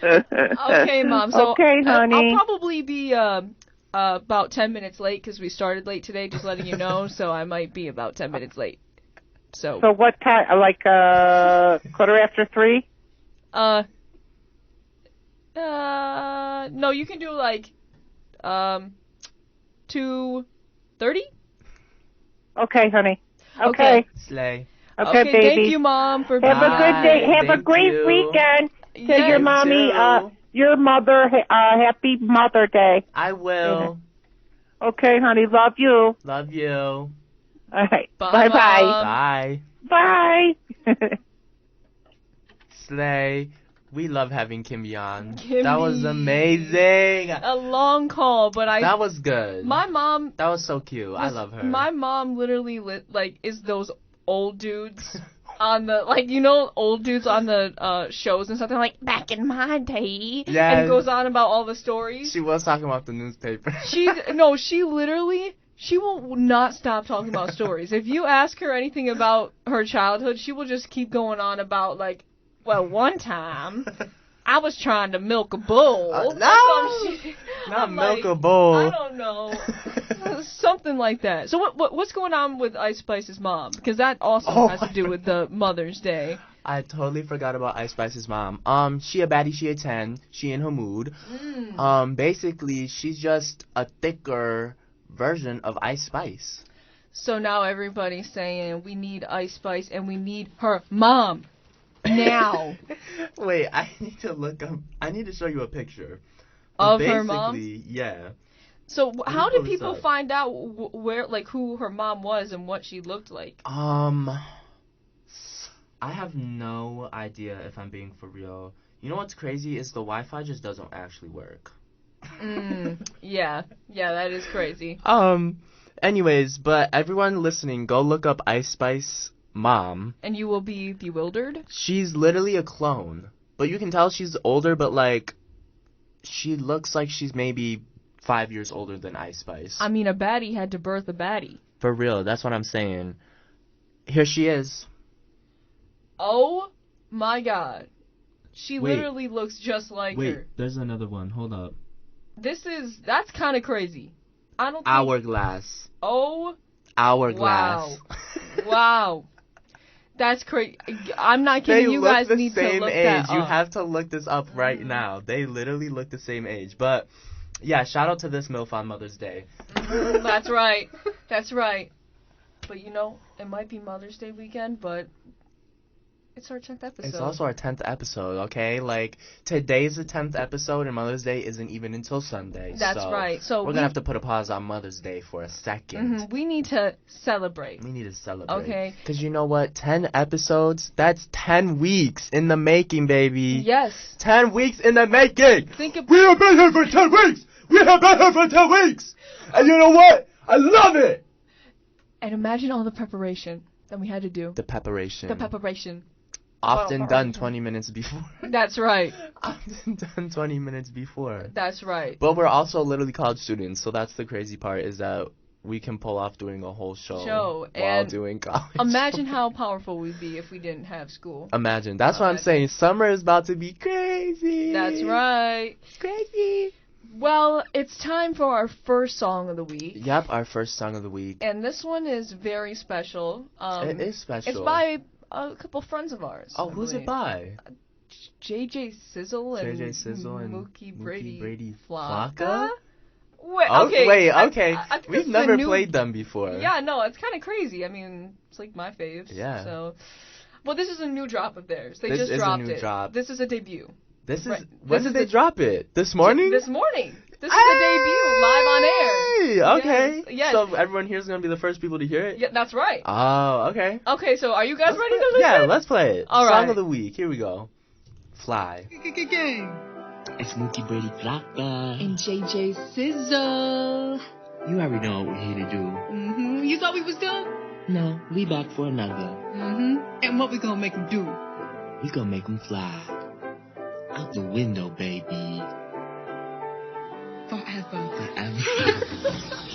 Okay, Mom. So okay, honey. I'll probably be about 10 minutes late because we started late today. Just letting you know. So I might be about 10 minutes late. So So what time? Like 3:15? No, you can do like 2:30. Okay, honey. Okay. Okay. Slay. Okay, baby. Thank you, Mom, for Have a good day. Bye. Have a Thank great you. weekend. Tell Yes, your mommy, too. your mother, happy Mother Day. I will. Okay, honey. Love you. Love you. All right. Bye, Bye-bye. Mom. Bye. Bye. Slay. We love having Kimmy on. Kimmy. That was amazing. A long call, but That was good. my mom. That was so cute. I love her. My mom literally is those old dudes on the old dudes on the shows and stuff. They're like back in my day, Yes. and it goes on about all the stories. She was talking about the newspaper. She literally will not stop talking about stories. If you ask her anything about her childhood, she will just keep going on about one time I was trying to milk a bull. No! Or some shit. Not I'm milk like, a bull. I don't know. Something like that. So what's going on with Ice Spice's mom? Because that also has to do with the Mother's Day. I totally forgot about Ice Spice's mom. She a baddie, she a 10. She in her mood. Basically, she's just a thicker version of Ice Spice. So now everybody's saying we need Ice Spice and we need her mom. Now. Wait, I need to look up. I need to show you a picture. Of her mom? Basically, yeah. So how did pull this people up. find out who her mom was and what she looked like? I have no idea if I'm being for real. You know what's crazy is the Wi-Fi just doesn't actually work. Yeah, that is crazy. Anyways, but everyone listening, go look up Ice Spice mom. And you will be bewildered? She's literally a clone. But you can tell she's older, but she looks like she's maybe 5 years older than Ice Spice. I mean, a baddie had to birth a baddie. For real, that's what I'm saying. Here she is. Oh my god. She Wait. literally looks just like her. There's another one. Hold up. That's kind of crazy. I don't think... Hourglass. Oh, Hourglass. wow. That's crazy. I'm not kidding. You guys the need to same look age. that You up. have to look this up right now. They literally look the same age. But yeah, shout out to this MILF on Mother's Day. That's right. That's right. But you know, it might be Mother's Day weekend, but it's our 10th episode. It's also our 10th episode, okay? Like, today's the 10th episode, and Mother's Day isn't even until Sunday. That's so right. So we're going to have to put a pause on Mother's Day for a second. we need to celebrate. We need to celebrate. Okay. Because you know what? 10 episodes, that's 10 weeks in the making, baby. Yes. 10 weeks in the making! Think of We have been here for 10 weeks! We have been here for 10 weeks! And you know what? I love it! and imagine all the preparation that we had to do. The preparation. The preparation. Often done 20 minutes before. That's right. Often done 20 minutes before. That's right. But we're also literally college students, so that's the crazy part, is that we can pull off doing a whole show while and doing college. Imagine how powerful we'd be if we didn't have school. Imagine. That's what I'm saying. Summer is about to be crazy. That's right. It's crazy. Well, it's time for our first song of the week. Yep, our first song of the week. And this one is very special. It is special. It's by a couple friends of ours. Oh, who's it by? JJ Sizzle and Mookie Brady Flocka? Wait, Oh, okay. wait, I okay. think We've this is never a new- played them before. Yeah, no, it's kind of crazy. I mean, it's like my faves. Yeah. So, well, this is a new drop of theirs. They This just is a dropped new it. drop. This is a debut. This is Right. when This did is they drop it? This morning? This morning. This is a debut live on air. Hey, okay. Yes, yes. So everyone here is gonna be the first people to hear it. Yeah, that's right. Oh, okay. Okay, so are you guys ready to listen? Yeah, let's play it. All Song right. of the week. Here we go. Fly. It's Mookie Brady Flocka. And JJ Sizzle. You already know what we're here to do. Mm-hmm. You thought we was done? No, we back for another. Mm-hmm. And what we gonna make him do? We gonna make them fly. Out the window, baby. Forever.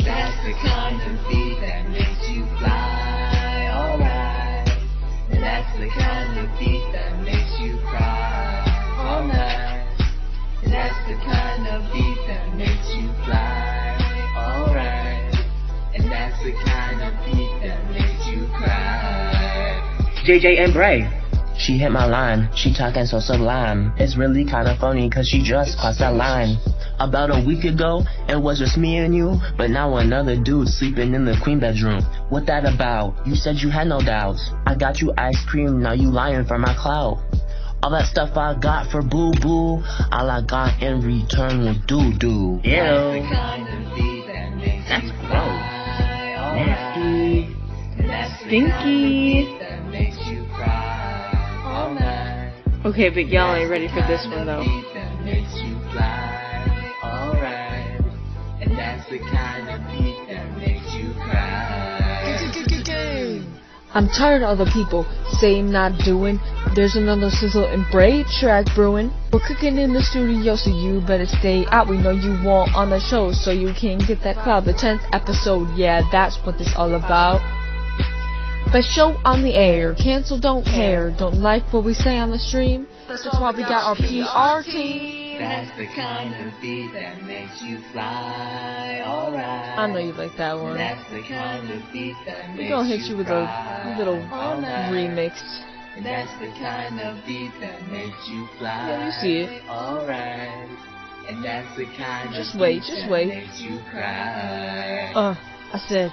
That's the kind of beat that makes you fly, alright. And that's the kind of beat that makes you cry all night. And that's the kind of beat that makes you fly, alright. And that's the kind of beat that makes you cry. JJ and Bray. She hit my line, she talking so sublime. It's really kinda funny cause she just crossed that line. About a week ago, it was just me and you, but now another dude sleeping in the queen bedroom. What that about? You said you had no doubts. I got you ice cream, now you lying for my clout. All that stuff I got for boo boo, all I got in return was doo doo. Ew. That's gross. Nasty. Stinky. Okay, but y'all ain't ready for this one though. I'm tired of other people saying not doing. There's another Sizzle and Braid track brewing. We're cooking in the studio, so you better stay out. We know you want on the show, so you can get that cloud. The 10th episode, yeah, that's what this all about. Best show on the air. Cancel, don't care. Don't like what we say on the stream. That's why we got our PR team. That's the kind of beat that makes you fly, alright. I know you like that one. That's the kind of beat that makes We're gonna hit you with a cry little all night. remix. And that's the kind of beat that makes you fly. Yeah, you see it. Alright. And that's the kind Just of wait, beat just that wait. makes you cry. I said,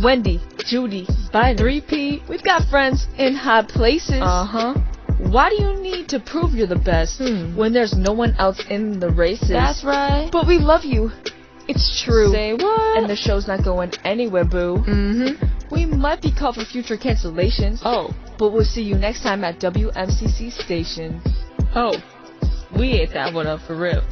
Wendy, Judy, Biden, 3P. We've got friends in high places. Uh-huh. Why do you need to prove you're the best when there's no one else in the races? That's right. But we love you. It's true. Say what? And the show's not going anywhere, boo. Mm-hmm. We might be called for future cancellations. Oh. But we'll see you next time at WMCC Station. Oh. We ate that one up for real.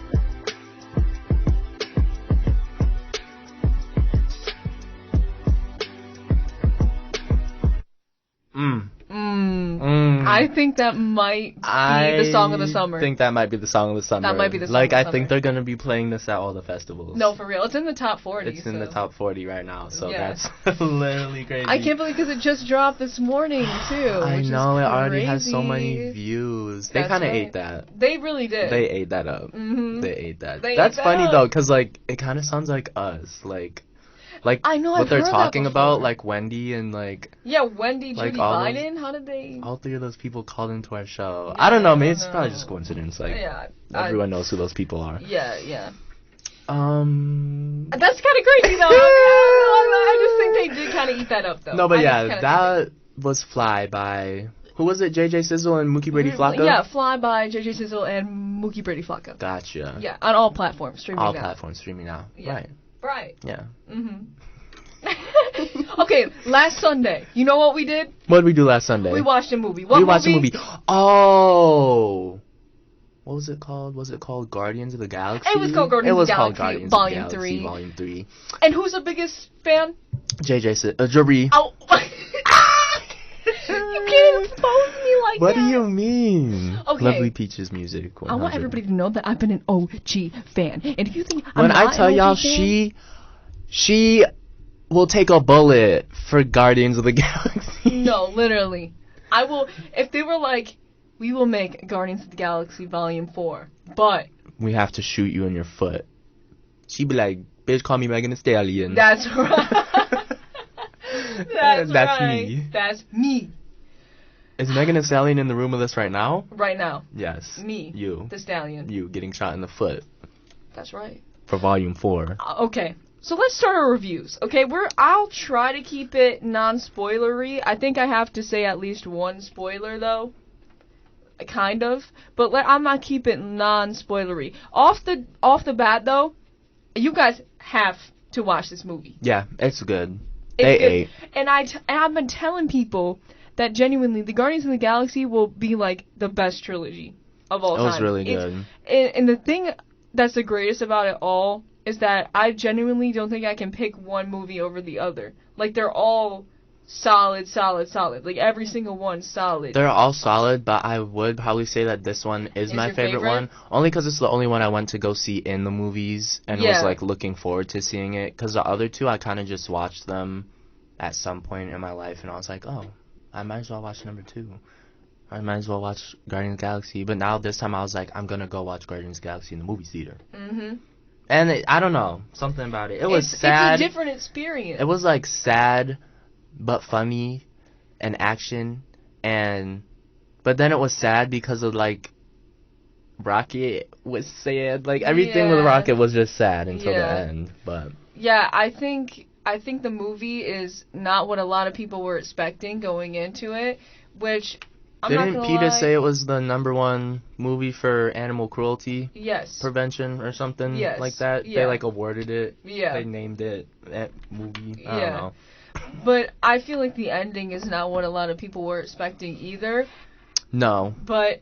I think that might be the song of the summer. I think that might be the song of the summer. That might be the song like, of the I summer. think they're going to be playing this at all the festivals. No, for real. It's in the top 40. It's in the top 40 right now, so Yeah. that's literally crazy. I can't believe because it just dropped this morning, too. I which know, is it already has so crazy. many views. They That's kind of right. ate that. They really did. They ate that up. Mhm. They ate that. They That's ate that funny, up. though, because, like, it kind of sounds like us. Like, Like I know, what I've they're heard that talking about, before. like Wendy and like Yeah, Wendy, Like, Judy all those- Biden. How did they? all three of those people called into our show. Yeah, I don't know, I maybe don't it's probably know. just coincidence. Like Yeah, everyone knows who those people are. Yeah. That's That's kind of crazy though. I just think they did kind of eat that up though. No, but I yeah, just kinda that was Fly by who was it? JJ Sizzle and Mookie Brady think Flocka. Yeah, Fly by JJ Sizzle and Mookie Brady Flocka. Gotcha. Yeah, on all platforms streaming All now. platforms streaming now. Yeah. Right. Right. Yeah. Okay, last Sunday, you know what we did? What did we do last Sunday? We watched a movie. What we watched a movie. Oh. What was it called? Was it called Guardians of the Galaxy? It was called Guardians It was of the called Galaxy, Guardians Volume of the Galaxy, 3. Volume 3. And who's the biggest fan? Jabri. Oh. You can't expose me like What that. do you mean? Okay. Lovely Peaches music. I want 100. everybody to know that I've been an OG fan. And if you think I'm When not I tell an y'all, OG fan, she will take a bullet for Guardians of the Galaxy. no, literally. I will, if they were like, we will make Guardians of the Galaxy Volume 4, but We have to shoot you in your foot. She'd be like, bitch, call me Megan Thee Stallion. that's right. That's That's right. me. That's me. Is Megan Thee Stallion in the room with us right now? Right now. Yes. Me. You. The Stallion. You getting shot in the foot That's right. for Volume 4. Okay. So let's start our reviews. Okay, I'll try to keep it non-spoilery. I think I have to say at least one spoiler though. Kind of, but I'm not keep it non-spoilery. Off the bat though, you guys have to watch this movie. Yeah, it's good. It's They good. ate. And I've been telling people that genuinely the Guardians of the Galaxy will be like the best trilogy of all It time. was really It's- good. And the thing that's the greatest about it all is that I genuinely don't think I can pick one movie over the other. Like they're all solid. Like every single one's solid. They're all solid, but I would probably say that this one is my your favorite favorite? one. Only because it's the only one I went to go see in the movies and was Yeah. like looking forward to seeing it. Because the other two, I kind of just watched them at some point in my life, and I was like, oh, I might as well watch number 2. I might as well watch Guardians of the Galaxy. But now this time I was like, I'm gonna go watch Guardians of the Galaxy in the movie theater. Mhm. And I don't know, something about it. It was sad. It's a different experience. It was like sad, but funny, and action, but then it was sad because of like Rocket was sad. Like everything with Yeah. Rocket was just sad until the Yeah. end. But Yeah, I think the movie is not what a lot of people were expecting going into it, which I'm not didn't gonna PETA lie, say it was the #1 movie for animal cruelty yes. prevention or something Yes, like that? yeah. They like awarded it. Yeah. They named it that movie. I Yeah. don't know. But I feel like the ending is not what a lot of people were expecting either. No. But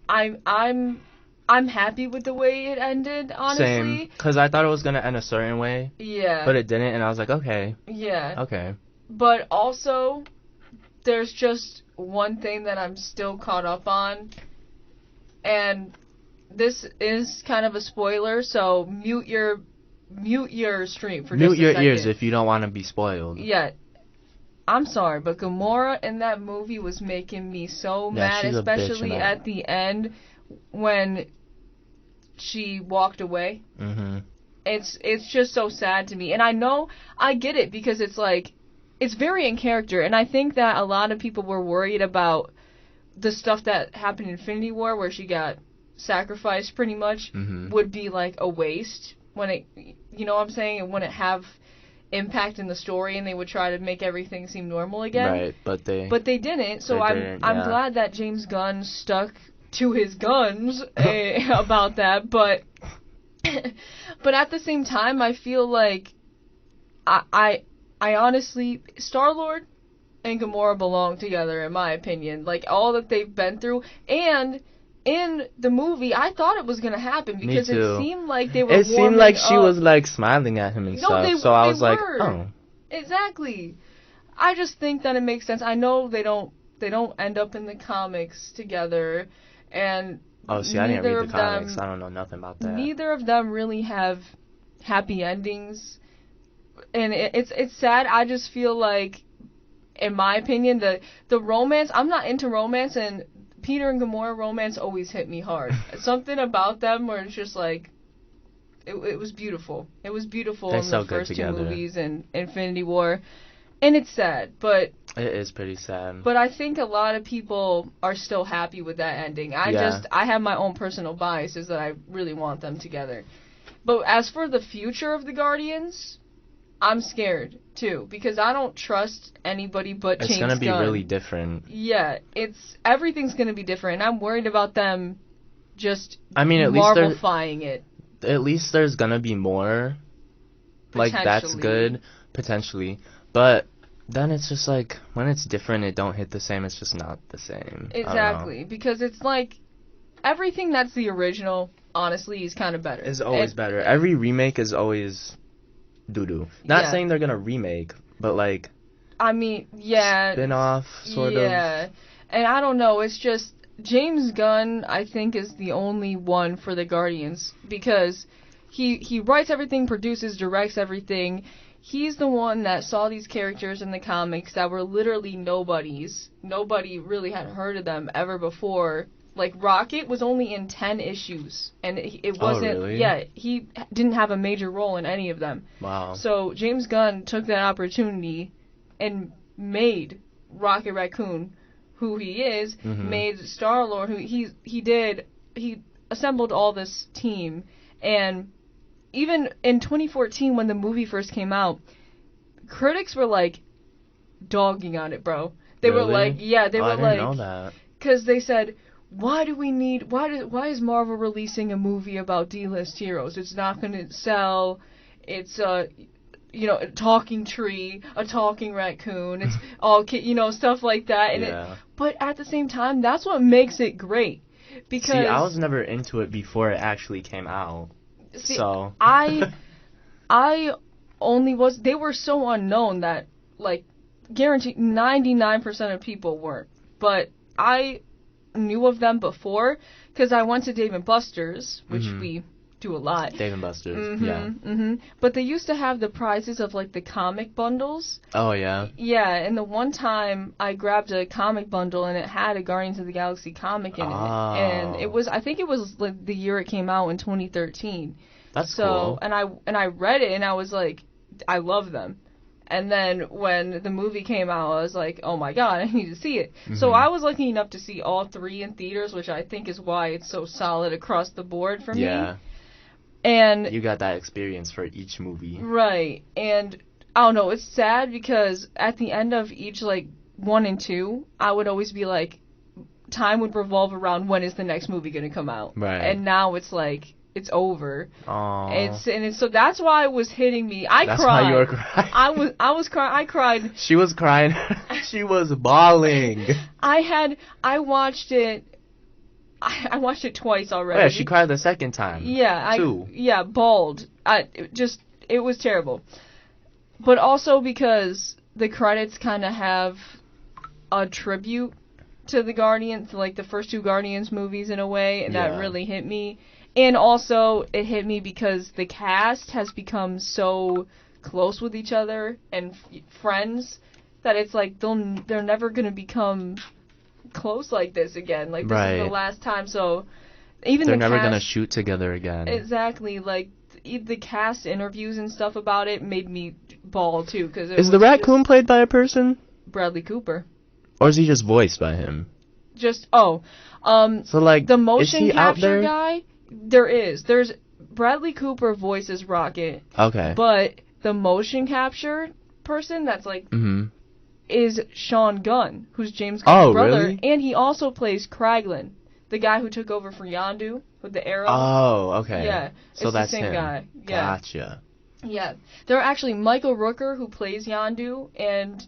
I'm happy with the way it ended, honestly. Same. Because I thought it was gonna end a certain way, Yeah. but it didn't, and I was like, okay, yeah. okay. But also, there's just one thing that I'm still caught up on, and this is kind of a spoiler, so mute your stream for just Mute a your second. ears if you don't want to be spoiled. Yeah. I'm sorry, but Gamora in that movie was making me so Yeah, mad, she's a bitch in especially that. at the end when she walked away. Mm-hmm. It's just so sad to me. And I get it because it's like it's very in character, and I think that a lot of people were worried about the stuff that happened in Infinity War where she got sacrificed pretty much Mhm. would be like a waste when it, you know what I'm saying, it wouldn't have impact in the story and they would try to make everything seem normal again. Right, but they. But they didn't, so They I'm didn't, I'm yeah. glad that James Gunn stuck to his guns about that, but but at the same time I feel like I honestly Star-Lord and Gamora belong together in my opinion. Like all that they've been through, and in the movie I thought it was going to happen Me because too. it seemed like they were It seemed warming like she up. was like smiling at him and No, stuff. they- So I they was like, were. oh. Exactly. I just think that it makes sense. I know they don't end up in the comics together, and Oh, see, I didn't neither read of the comics. them- I don't know nothing about that. neither of them really have happy endings, and it's sad. I just feel like, in my opinion, the romance. I'm not into romance, and Peter and Gamora romance always hit me hard. Something about them where it's just like, it was beautiful. It was beautiful They're in so the good first two together. movies and Infinity War, and it's sad, but It is pretty sad. I think a lot of people are still happy with that ending. Yeah. I have my own personal biases that I really want them together. But as for the future of the Guardians, I'm scared too because I don't trust anybody but It's James gonna be Gunn. really different. Yeah, everything's gonna be different. I'm worried about them just I mean, at least Marvel-fying it. at least there's gonna be more. Like, that's Potentially. good, potentially. But then it's just like, when it's different, it don't hit the same, it's just not the same. I don't know. Exactly, because it's like everything that's the original, honestly, is kind of better. It's always And- better. Every remake is always doo-doo. Not Yeah. saying they're gonna remake, but like, I mean, yeah, spin-off, sort of. yeah, and I don't know. It's just James Gunn. I think is the only one for the Guardians because he writes everything, produces, directs everything. He's the one that saw these characters in the comics that were literally nobodies. Nobody really had heard of them ever before. Like, Rocket was only in 10 issues, and it wasn't... really? Yeah, he didn't have a major role in any of them. Wow. So, James Gunn took that opportunity and made Rocket Raccoon who he is, made Star-Lord who he assembled all this team, and even in 2014 when the movie first came out, critics were like dogging on it, bro. They were Really? like, yeah, they Oh, were I didn't like, know that. because they said, why is Marvel releasing a movie about D-list heroes? It's not going to sell. It's a talking tree, a talking raccoon. It's all stuff like that. And Yeah. but at the same time, that's what makes it great. Because See, I was never into it before it actually came out. see, So I only was. They were so unknown that like guaranteed 99% of people weren't. But I knew of them before because I went to Dave and Buster's, which we do a lot. Dave and Buster's. Yeah. But they used to have the prizes of like the comic bundles. Oh yeah. Yeah, and the one time I grabbed a comic bundle and it had a Guardians of the Galaxy comic in it, and I think it was like the year it came out in 2013. That's So cool. and I read it and I was like, I love them. And then when the movie came out, I was like, oh my god, I need to see it. So I was lucky enough to see all three in theaters, which I think is why it's so solid across the board for me. Yeah. And You got that experience for each movie. right, and I don't know, it's sad because at the end of each like 1 and 2, I would always be like, time would revolve around when is the next movie gonna come out. Right. And now it's like it's over. Aww. So that's why it was hitting me. I That's cried. why you were crying. I was crying. I cried. She was crying. She was bawling. I watched it. I watched it twice Oh, already. yeah, she cried the second time. Yeah, too. bawled. It was terrible. But also because the credits kind of have a tribute to the Guardians, like the first two Guardians movies in a way, and that Yeah. really hit me. And also, it hit me because the cast has become so close with each other and friends that it's like they're never gonna become close like this again. Like this is Right. the last time. So even They're the never cast, gonna shoot together again. exactly like the cast interviews and stuff about it made me bawl too because Is the raccoon played by a person? Bradley Cooper. Or is he just voiced by him? So like, the is motion he out capture there? guy. There's Bradley Cooper voices Rocket, Okay. but the motion capture person that's like is Sean Gunn, who's James Gunn's brother, really? and he also plays Kraglin, the guy who took over for Yondu with the arrow. Oh, okay. Yeah, So it's that's the same him. guy. Yeah. Gotcha. Yeah, there are actually Michael Rooker who plays Yondu and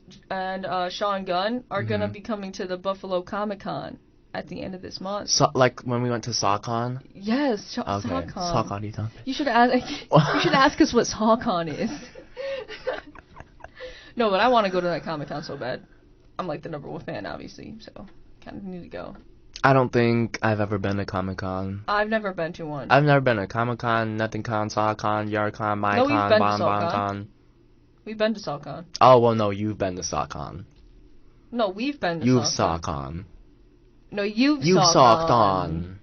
Sean Gunn are gonna be coming to the Buffalo Comic Con at the end of this month. So, like when we went to SawCon? Yes, Okay. SawCon. SawCon. You should ask us what SawCon is. No, but I want to go to that Comic Con so bad. I'm like the #1 fan, obviously, so kind of need to go. I don't think I've ever been to Comic-Con. I've never been to one. I've never been to Comic-Con, NothingCon, SawCon, YarCon, No, we've MyCon, been to BonBonCon. We've been to SawCon. Oh, well, no, you've been to SawCon. No, we've been to You've SawCon. SawCon. No, you've You've SawCon. SawCon.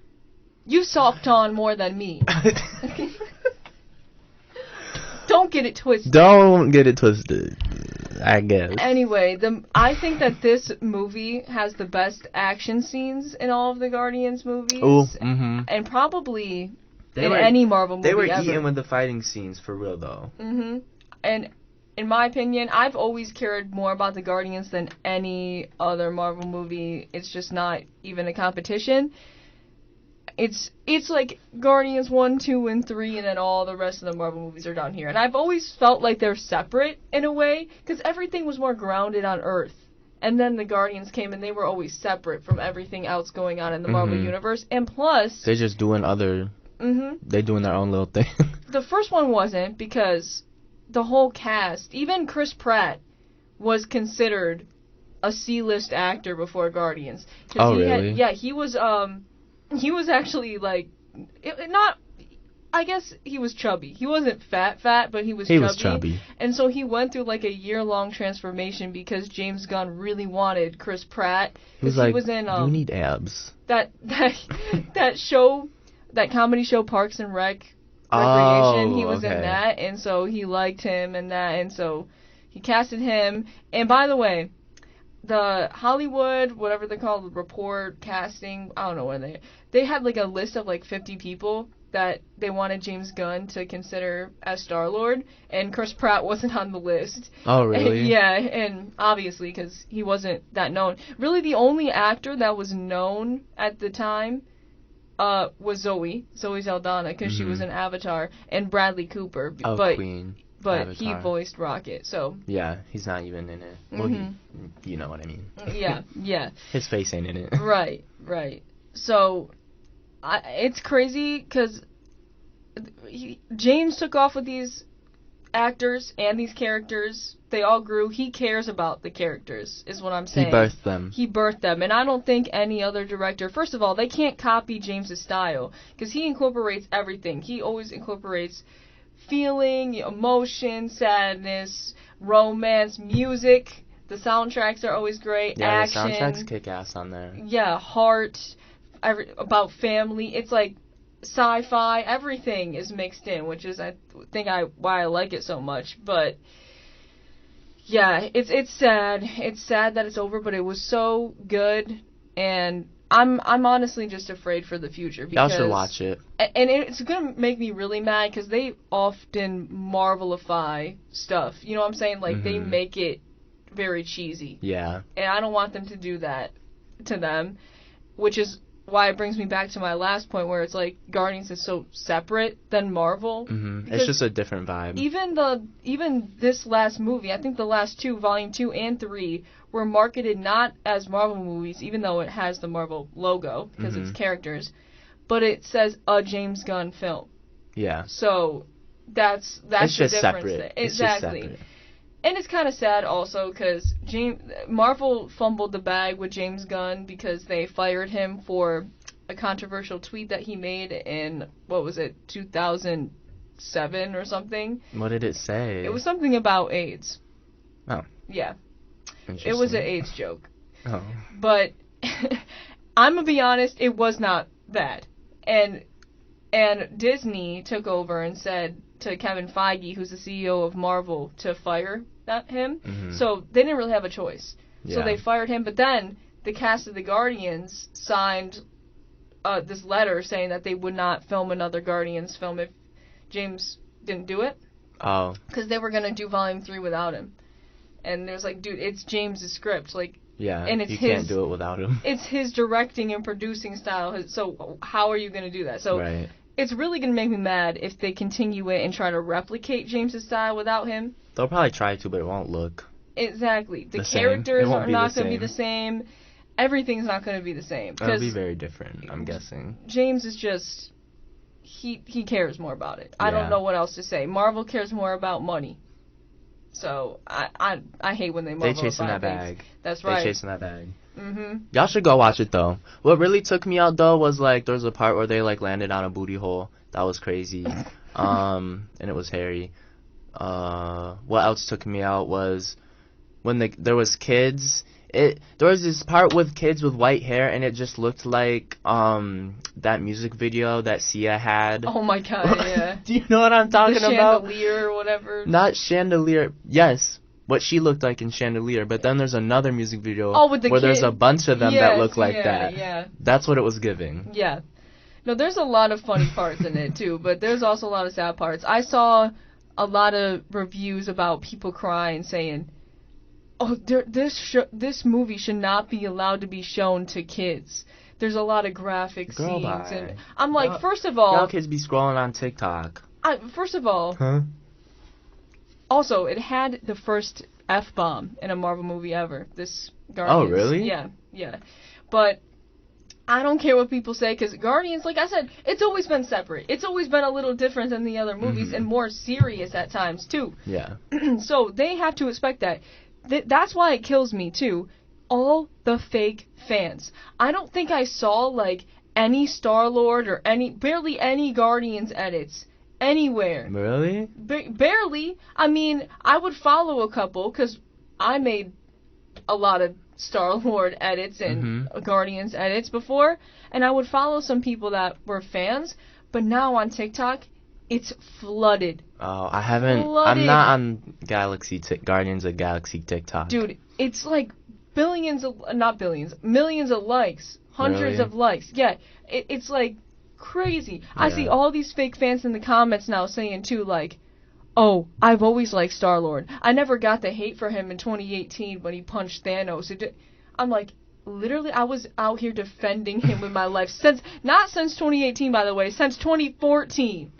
You've SawCon more than me. don't get it twisted. Don't get it twisted, I guess. Anyway, I think that this movie has the best action scenes in all of the Guardians movies. Ooh, mm-hmm. And probably any Marvel movie They were ever. eating with the fighting scenes, for real, though. Mm-hmm. And in my opinion, I've always cared more about the Guardians than any other Marvel movie. It's just not even a competition. It's like Guardians 1, 2, and 3, and then all the rest of the Marvel movies are down here. And I've always felt like they're separate in a way, because everything was more grounded on Earth. And then the Guardians came, and they were always separate from everything else going on in the Marvel Universe. And plus... They're just doing other... They're doing their own little thing. The first one wasn't, because the whole cast, even Chris Pratt, was considered a C-list actor before Guardians. Oh, really? He was actually, like, I guess he was chubby. He wasn't fat, but he was chubby. He was chubby. And so he went through, like, a year-long transformation because James Gunn really wanted Chris Pratt. He was like, he was in, you need abs. That show, that comedy show Parks and Recreation. He was in that, and so he liked him and that, and so he casted him. And by the way, the Hollywood, whatever they call the report, casting, I don't know where they had like a list of like 50 people that they wanted James Gunn to consider as Star-Lord, and Chris Pratt wasn't on the list. Oh, really? And obviously, because he wasn't that known. Really, the only actor that was known at the time was Zoe Saldana, because she was in Avatar, and Bradley Cooper. Queen. But Avatar. he voiced Rocket, so... Yeah, he's not even in it. Well, you know what I mean. Yeah. His face ain't in it. Right. So, it's crazy, because James took off with these actors and these characters. They all grew. He cares about the characters, is what I'm saying. He birthed them. And I don't think any other director... First of all, they can't copy James's style, because he incorporates everything. He always incorporates... feeling, emotion, sadness, romance, music. The soundtracks are always great. Yeah, action. the soundtracks kick ass on there. Yeah, heart, about family. It's like sci-fi. Everything is mixed in, which is why I like it so much. But yeah, it's sad. It's sad that it's over, but it was so good, and I'm honestly just afraid for the future. Because, y'all should watch it. And it's going to make me really mad, because they often Marvelify stuff. You know what I'm saying? Like, they make it very cheesy. Yeah. And I don't want them to do that to them, which is why it brings me back to my last point, where it's like Guardians is so separate than Marvel. It's just a different vibe. Even this last movie, I think the last two, Volume 2 and 3, were marketed not as Marvel movies, even though it has the Marvel logo, because it's characters, but it says a James Gunn film. Yeah. So that's it's the just difference. Separate. Exactly. It's just separate. And it's kind of sad also, because Marvel fumbled the bag with James Gunn, because they fired him for a controversial tweet that he made in, 2007 or something. What did it say? It was something about AIDS. Oh. Yeah. It was an AIDS joke. Oh. But I'm going to be honest, it was not that. And Disney took over and said to Kevin Feige, who's the CEO of Marvel, to fire him. So they didn't really have a choice. Yeah. So they fired him. But then the cast of the Guardians signed this letter saying that they would not film another Guardians film if James didn't do it. Oh. Because they were going to do Volume 3 without him. And there's like, dude, it's James's script. Like, yeah, and it's you can't do it without him. It's his directing and producing style. So how are you going to do that? So right. It's really going to make me mad if they continue it and try to replicate James's style without him. They'll probably try to, but it won't look. Exactly. The same. characters It won't are be not the going to be the same. Everything's not going to be the same. It'll be very different, I'm guessing. James is just... He cares more about it. Yeah. I don't know what else to say. Marvel cares more about money. So, I hate when they Marvel. They chasing that bag. That's right. They chasing that bag. Mm-hmm. Y'all should go watch it, though. What really took me out, though, was, like, there was a part where they, like, landed on a booty hole. That was crazy. And it was hairy. What else took me out was when there was kids There was this part with kids with white hair, and it just looked like that music video that Sia had. Oh my god, yeah. Do you know what I'm talking The about? Chandelier or whatever. Not Chandelier. Yes, what she looked like in Chandelier. But then there's another music video with the where there's kid. a bunch of them that look like yeah, that. Yeah. That's what it was giving. Yeah. No, there's a lot of funny parts in it too, but there's also a lot of sad parts. I saw a lot of reviews about people crying, saying, "Oh, this movie should not be allowed to be shown to kids. There's a lot of graphic Girl, scenes." bye. And I'm like, Y'all- first of all, Y'all kids be scrolling on TikTok. first of all, Huh? also it had the first F-bomb in a Marvel movie ever. This Guardians. Oh, really? Yeah. But I don't care what people say, because Guardians, like I said, it's always been separate. It's always been a little different than the other movies, and more serious at times, too. Yeah. So they have to expect that. That's why it kills me, too. All the fake fans. I don't think I saw, like, any Star-Lord or barely any Guardians edits anywhere. Really? Barely. I mean, I would follow a couple, because I made a lot of Star-Lord edits and Guardians edits before, and I would follow some people that were fans, but now on TikTok, it's flooded. Oh, I haven't. Flooded. I'm not on Guardians of Galaxy TikTok. Dude, it's like millions of likes, hundreds Really? of likes. Yeah, it's like crazy. I Yeah. see all these fake fans in the comments now saying too, like, "Oh, I've always liked Star-Lord. I never got the hate for him in 2018 when he punched Thanos." I'm like, literally, I was out here defending him with my life not since 2018, by the way, since 2014.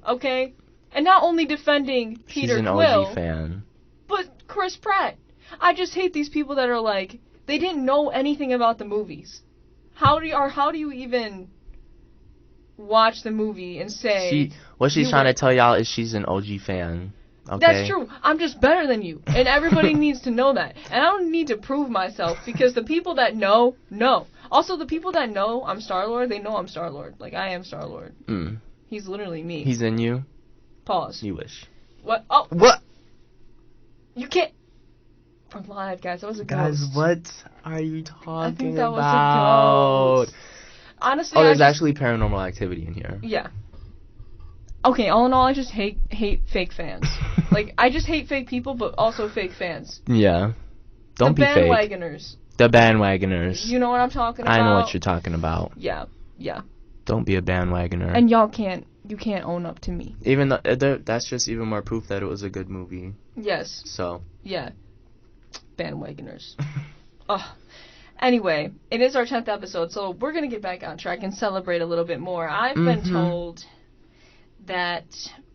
Okay, and not only defending Peter She's an Quill, OG fan. but Chris Pratt. I just hate these people that are like, they didn't know anything about the movies. How do you even watch the movie and say What she's you trying were- to tell y'all is she's an OG fan. Okay. That's true. I'm just better than you, and everybody needs to know that. And I don't need to prove myself, because the people that know. Also, the people that know I'm Star-Lord, they know I'm Star-Lord. Like, I am Star-Lord. Mm. He's literally me. He's in you. Pause. You wish. What? Oh, What? you can't. We're live, guys. That was a Guys, ghost. what are you talking I think that was about? a ghost. Honestly, Oh, there's I just, actually paranormal activity in here. Yeah. Okay, all in all, I just hate fake fans. Like, I just hate fake people, but also fake fans. Yeah. Don't the be fake. bandwagoners. The bandwagoners. You know what I'm talking about? I know what you're talking about. Yeah. Don't be a bandwagoner. And you can't own up to me. Even though that's just even more proof that it was a good movie. Yes. So. Yeah. Bandwagoners. Ugh. Anyway, it is our 10th episode, so we're going to get back on track and celebrate a little bit more. I've been told that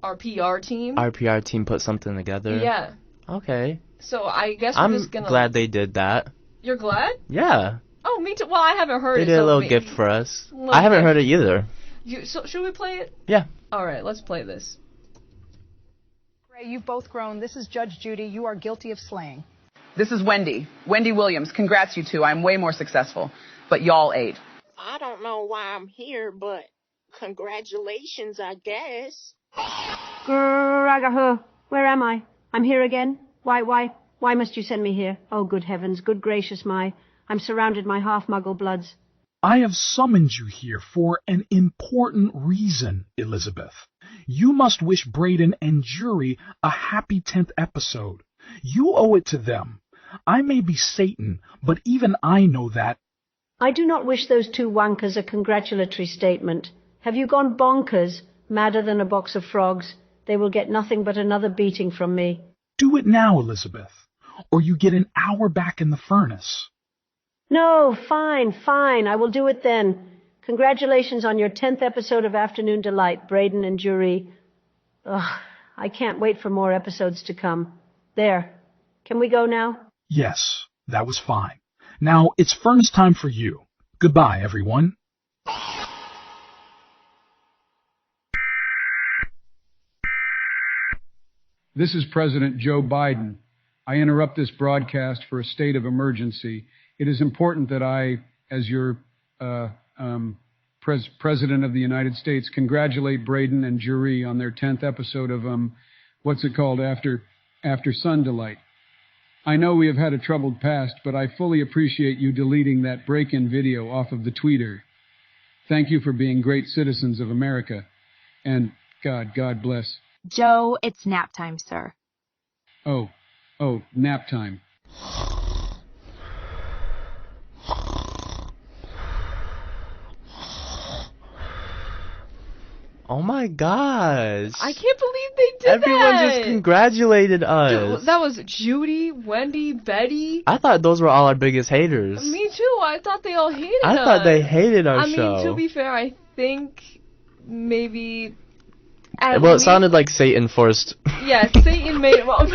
our PR team... Our PR team put something together? Yeah. Okay. So I guess we're I'm just going to... glad they did that. You're glad? Yeah. Oh, me too. Well, I haven't heard They it. did a so little maybe- gift for us. Little I haven't gift. heard it either. So should we play it? Yeah. All right, let's play this. Ray, you've both grown. This is Judge Judy. You are guilty of slaying. This is Wendy. Wendy Williams. Congrats, you two. I'm way more successful. But y'all ate. I don't know why I'm here, but congratulations, I guess. Gragaher, where am I? I'm here again? Why must you send me here? Oh, good heavens, good gracious my, I'm surrounded by half-muggle bloods. I have summoned you here for an important reason, Elizabeth. You must wish Braden and Jury a happy 10th episode. You owe it to them. I may be Satan, but even I know that. I do not wish those two wankers a congratulatory statement. Have you gone bonkers, madder than a box of frogs? They will get nothing but another beating from me. Do it now, Elizabeth, or you get an hour back in the furnace. No, fine, I will do it then. Congratulations on your 10th episode of Afternoon Delight, Braden and Jury. Ugh, I can't wait for more episodes to come. There. Can we go now? Yes, that was fine. Now it's furnace time for you. Goodbye, everyone. This is President Joe Biden. I interrupt this broadcast for a state of emergency. It is important that I, as your President of the United States, congratulate Braden and Jury on their 10th episode of, what's it called, After Sun Delight. I know we have had a troubled past, but I fully appreciate you deleting that break-in video off of the tweeter. Thank you for being great citizens of America. And God bless. Joe, it's nap time, sir. Oh, nap time. Oh my gosh. I can't believe they did Everyone that. just congratulated us. Dude, that was Judy, Wendy, Betty. I thought those were all our biggest haters. Me too. I thought they all hated us. I thought they hated our I show. mean, to be fair, I think maybe... Well, it sounded like Satan forced... Yeah, Satan made it wrong.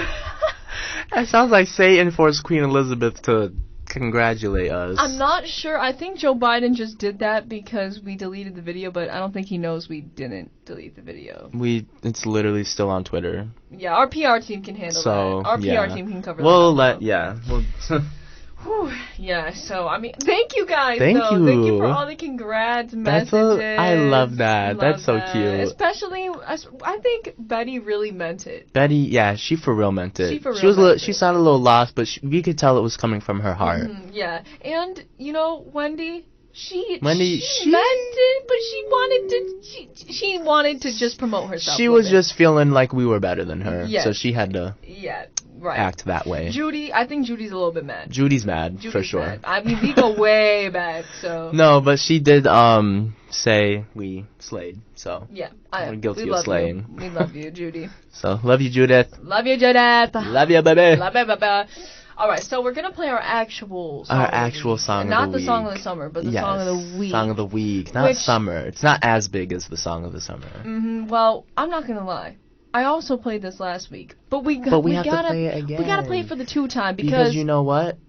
It sounds like Satan forced Queen Elizabeth to congratulate us. I'm not sure. I think Joe Biden just did that because we deleted the video, but I don't think he knows we didn't delete the video. It's literally still on Twitter. Yeah, our PR team can handle that. Our PR team can cover that. Whew, yeah, so, I mean, thank you guys, Thank though. you. Thank you for all the congrats messages. I love that. That's so cute. Especially, I think Betty really meant it. Betty, yeah, she for real meant it. She for real meant it. She sounded a little lost, but we could tell it was coming from her heart. Yeah, and, you know, Wendy... She meant it, but she wanted to just promote herself. She was just feeling like we were better than her, Yes. so she had to act that way. Judy, I think Judy's a little bit mad. Judy's mad, for sure. Mad. I mean, we go way back, so... No, but she did say we slayed, so yeah, we're guilty of slaying. We love you, Judy. So, love you, Judith. Love you, Judith. Love you, baby. Love you, baby. Alright, so we're gonna play our actual song of the week. Not the song of the summer, but the song of the week. Song of the week. Not summer. It's not as big as the song of the summer. Well, I'm not gonna lie. I also played this last week. But we have to play it again. We gotta play it for the 2-time because you know what?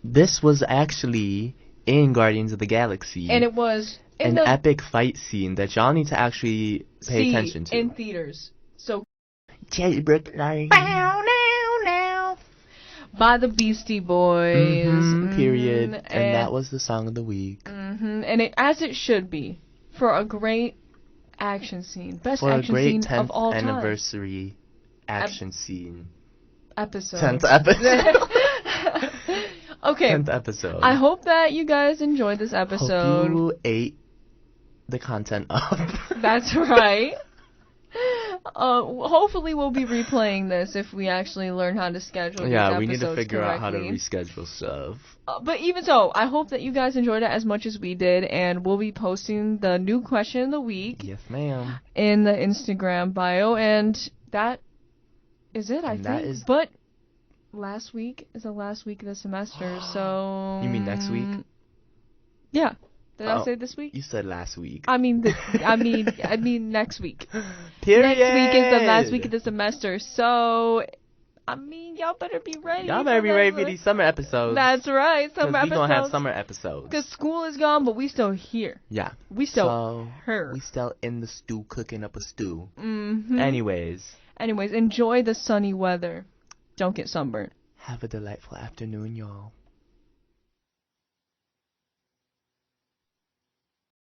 This was actually in Guardians of the Galaxy. And it was an epic fight scene that y'all need to actually pay attention to. In theaters. So by the Beastie Boys. Period. And that was the song of the week. And as it should be. For a great action scene. Best action scene of all time. For a great 10th anniversary action scene. Episode. 10th episode. Okay. 10th episode. I hope that you guys enjoyed this episode. Hope you ate the content up. That's right. Hopefully we'll be replaying this if we actually learn how to schedule these episodes we need to figure correctly. out how to reschedule stuff. But even so, I hope that you guys enjoyed it as much as we did, and we'll be posting the new question of the week. Yes, ma'am. In the Instagram bio, and that is it, I think. But last week is the last week of the semester, so... You mean next week? Yeah. Did I say this week? You said last week. I mean next week. Period. Next week is the last week of the semester, so I mean y'all better be ready. Y'all better be ready for these summer episodes. That's right, summer episodes. We gonna have summer episodes. Because school is gone, but we still here. Yeah. We still here. We still in the stew cooking up a stew. Anyways, enjoy the sunny weather. Don't get sunburned. Have a delightful afternoon, y'all.